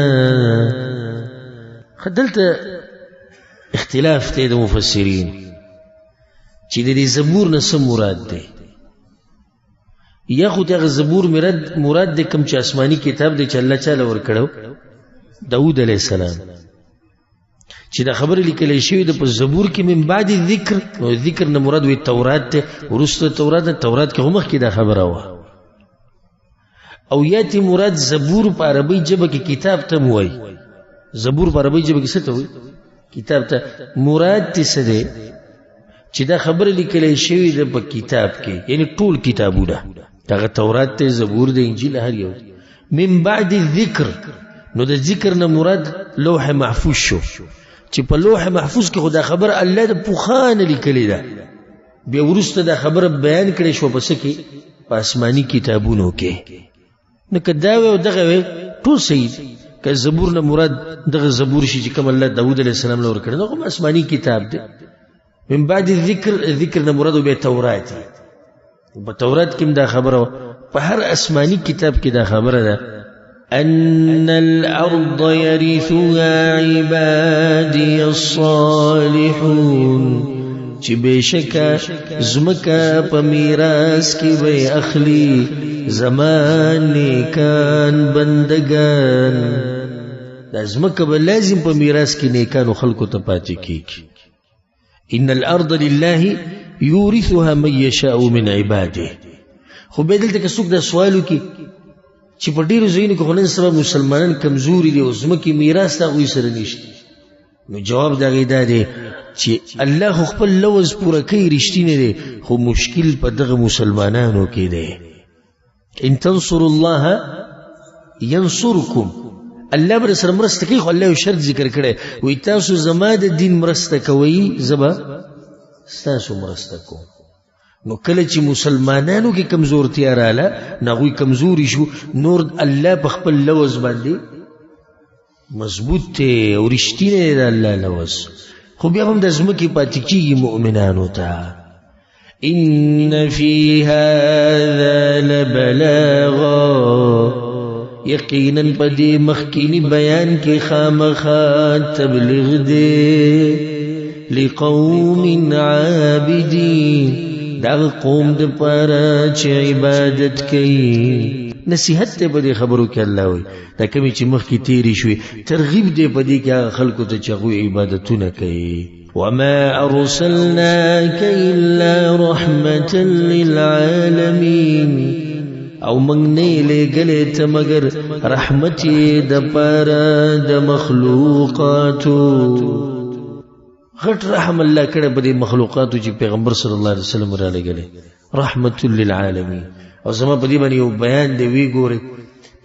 خدلته اختلاف ته د مفسرین چې د دې زبور نه څه مراد دی یا خو دغه زبور مراد د کوم چې آسماني کتاب دی چې الله تعالی ورکړو داود علیه السلام چې دا خبره لیکل شوې ده په زبور کې من بعد ذکر او ذکر نه مراد وي تورات ته ورسته تورات کې هم کې دا خبره و او یاتی مراد زبور په عربی ژبه کې کتاب ته موي زبور په عربی ژبه کې څه ته وي کتاب ته مراد څه ده چې دا خبره لیکل شوې ده په کتاب کې یعنی ټول کتابونه دا تورات ته زبور د انجیل هر یو من بعد ذکر نو د ذکر نه مراد لوح محفوظ شو چې په لوح محفوظ کې خدا خبر الله د پوخانه لیکلی ده بیا ورسته دا خبره بیان کړي شو پس کې په آسماني کتابونو کې نو کدا و دغه ټول صحیح که زبور نه مراد دغه زبور شي چې کوم الله داوود علیه السلام له ورکړ نو کوم آسماني کتاب ده من بعد ذکر نه مراد به تورات په تورات کې دا خبره په هر آسماني کتاب کې دا خبره ده أن الأرض يرثها عبادي الصالحون چې بشکا زمکا په میراث کې به اخلي زمانه کان بندگان د زمکا به لازم په میراث کې نیکانو خلقو ته پاتې کیږي ان الارض لله يورثها من يشاء من عباده خو به دلته کې څوک د سوالو کې چې په ډیرو ځایونو کې خلک سره مسلمانان کمزوري دي او زمکه میراث ته غوي سره نشته نو جواب دا غیدا دی چې الله خپل لوز پوره کوي رښتینه دی خو مشکل په دغه مسلمانانو کې دی ان تنصروا الله ينصركم الله بر سره مرسته کوي خو الله شرط ذکر کړي وي تاسو زما د دین مرسته کوي زبا تاسو مرسته کوئ نو کله چې مسلمانانو کې کمزورتیا رااله نغوی کمزوري شو نور الله په خپل لوز باندې مضبوط ته او رښتینه ده الله لوز خو بیا هم د زمکې پاتې کېږي مؤمنانو ته ان فی هذا لبلاغا یقینا په دې مخکینی بیان کې خامخا تبلیغ دی لقوم عابدین دا قوم د پاره چې عبادت کوي نصیحت ته په دې خبرو کې الله وي دا کومې چې مخ کې تیری شوي ترغیب دی په دې کې خلکو ته چې هغوی عبادتونه کوي وما ارسلناك الا رحمة للعالمين او موږ نه لېږلې ته مګر رحمت د پاره د مخلوقاتو غټ رحم الله کړه په دې مخلوقاتو چې پیغمبر صلی الله علیه وسلم را لګلې رحمت للعالمین او زما په دې باندې یو بیان دی وی ګوره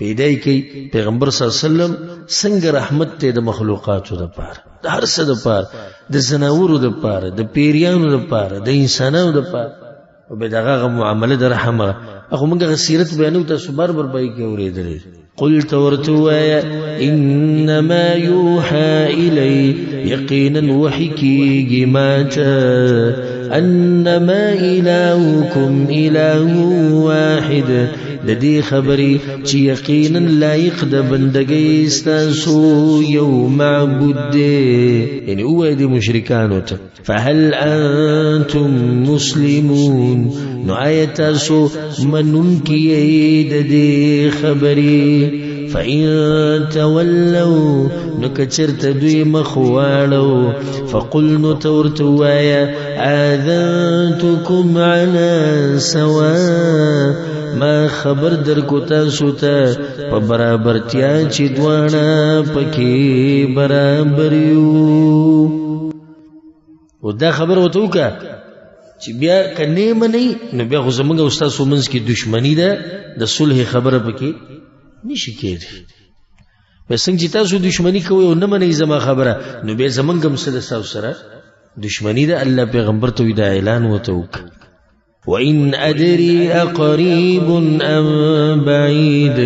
پیدای کی پیغمبر صلی الله علیه وسلم څنګه رحمت ته د مخلوقاتو لپاره د هر څه لپاره د زناورو لپاره د پیریانو لپاره د انسانانو لپاره او به دغه معامله د رحم هغه موږ سیرت بیانو تاسو بار پای کې اورېدلې قلت ورتوایا انما يوحى الي يقينا وحكي ماتا انما الهكم اله واحد لدي خبري چې یقینا لایق د بندګۍ ستاسو یو معبود دی یعنی هو دې مشرکانو ته فهل انتم مسلمون نو آیت تاسو منون کی د دې خبري فإن تولوا نكچرت دوی مخوالو فقل نتورتوایا آذنتكم على سواء ما خبر در کو تاسو ته په برابرتیا چې دواړه پکې برابر یو او دا خبر وته وکړه چې بیا کنه منی نو بیا خو زمونږ استاد سومنس کې دښمنی ده د صلح خبره پکې نشي کېږي به څنګه چې تاسو دښمنی کوئ او نه منئ زما خبره نو به زمونږ هم سره دښمنی ده الله پیغمبر ته دا اعلان وته وکړه وَإِنْ أَدْرِي أَقَرِيبٌ أَمْ بَعِيدٌ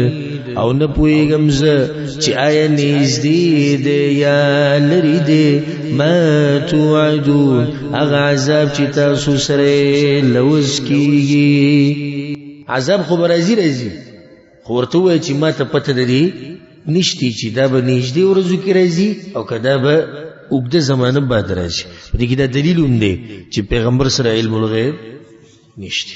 او نه پوهیږم زه چې آیا نږدې دی یا لرې دی ما توعدون هغه عذاب چې تاسو سره لوز کیږي عذاب خو به راځي خو ورته ووایه چې ما ته پته لري نشتی چې دا به نږدې ورځو کې راځي او که دا به اوږده زمانه بعد راځي په دې کې دا دلیل هم دی چې پیغمبر سره علم الغیب نشته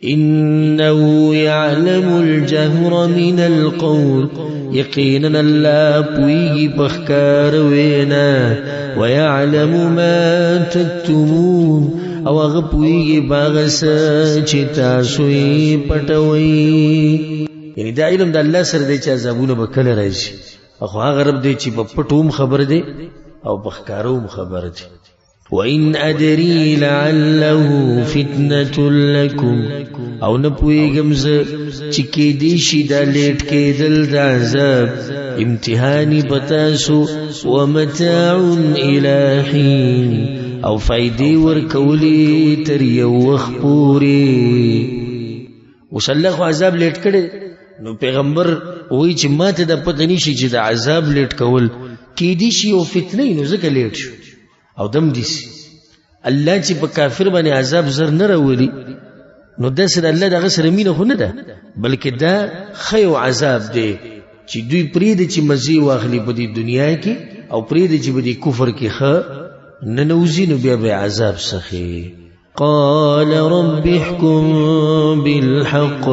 إنه يعلم الجهر من القول يقينا الله پویگی بخکار وینا ويعلم ما تكتمون او اغا پویگی باغسا چتا سوی پتوی یعنی دا علم دا اللہ سر دے چا عذابون بکل رائشی اخو آغا رب دے چی پتوم خبر دے او بخکاروم خبر دے وَإِنْ أَدْرِي لَعَلَّهُ فِتْنَةٌ لَكُمْ او نپویگم ز چکی دیشی دا لیٹ کے دل دا عذاب امتحانی بتاسو ومتاع الى حین او فائدی ورکولی تر یو وخت پوری وصلح عذاب لیٹ کڑے نو پیغمبر وی چی مات دا پتنیشی چی دا عذاب لیٹ کول کی دیشی او فتنی نو زکا لیٹ شو او دم دیسی اللہ چی پا کافر بانی عذاب زر نراولی نو دا سر اللہ دا غسر امین خو ندا بلکہ دا خیو عذاب دے چی دوی پرید چی مزی واخلی پا دی دنیا کی او پرید چی پا دی کفر کی خوا ننوزی نو بیا بی عذاب سخی قال رب احکم بالحق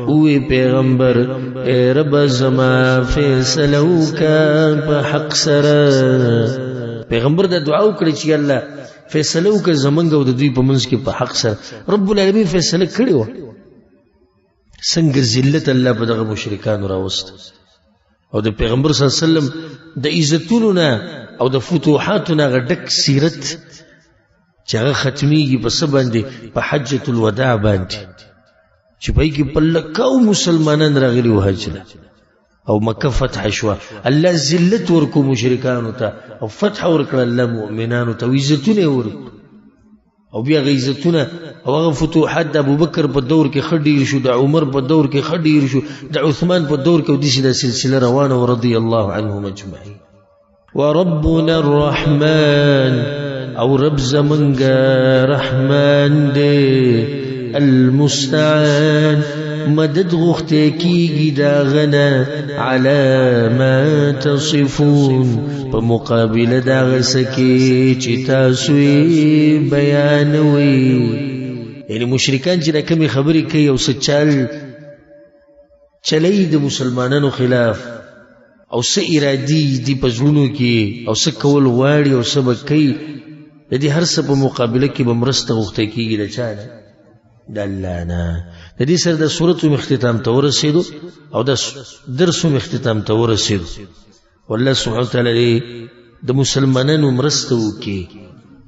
اوی پیغمبر اے رب زما فیصلو کا پا حق سر پیغمبر دا دعاو کردی چی اللہ فیصلو کا زمنگا و دا دوی پا منز کی پا حق سر رب العالمین فیصلہ کردی و سنگ زلت اللہ پا دا مشرکان راوست او دا پیغمبر صلی اللہ علیہ وسلم دا عزتونونا او دا فتوحاتونا غدک سیرت چاگا ختمی کی پا سباندی پا حجت الوداع باندی چی پای کی پلکاو مسلمانان راغلی و حجل او مکہ فتح شوا اللہ ذلت ورکو مشرکانو تا او فتح ورکل اللہ مؤمنانو تا و عزتون ورکو او بیا غیزتون او اغا فتوحات دا ابو بکر پا دور کے خدیر شو دا عمر پا دور کے خدیر شو دا عثمان پا دور کے دیسی دا سلسلہ روانا و رضی اللہ عنہم اجمعین وربنا الرحمن او رب زمنگا رحمان دے المستعان مدد غختے کی داغنا على ما تصفون پا مقابل داغ سکی چتا سوی بیانوی یعنی مشرکان چی دا کمی خبری کئی او سچال چلی دا مسلمانانو خلاف او سا ارادی دی پزلونو کی او سا کول واری او سا بکی دی هر سا پا مقابل کی بمرست غختے کی دا چانا دلانا دی سر دا صورتو اختتام تورسیدو او دا درسو اختتام تورسیدو والله سبحانه وتعالی دا مسلمانانو مرستو کی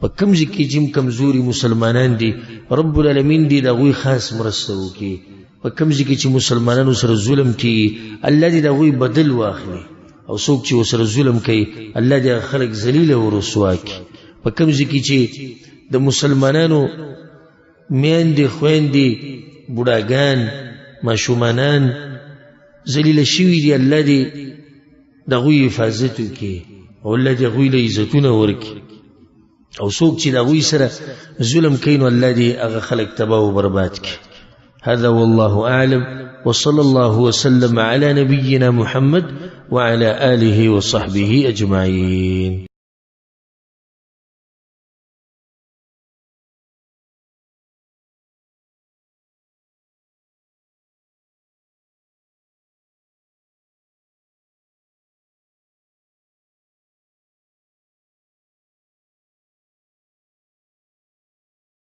پا کمزی کی جم کمزوری مسلمانان دی رب العالمین دی دا غوی خاص مرستو کی پا کمزی کی چی مسلمانانو سر ظلم کی اللہ دی دا غوی بدل واخلی او سوک چی سر ظلم کی اللہ دی خلق ذلیل و رسوا کی پا کمزی کی چی دا مسلمانانو میان دی خوین دی بڑاگان ماشومانان ذلیل شوی دی اللہ دی دا غوی حفاظتو کی او اللہ دی غوی لعزتون ورکی او سوک چی دا غوی سر ظلم کینو اللہ دی اغا خلق تباو برباد کی هذا والله أعلم وصلى الله وسلم على نبينا محمد وعلى آله وصحبه أجمعين.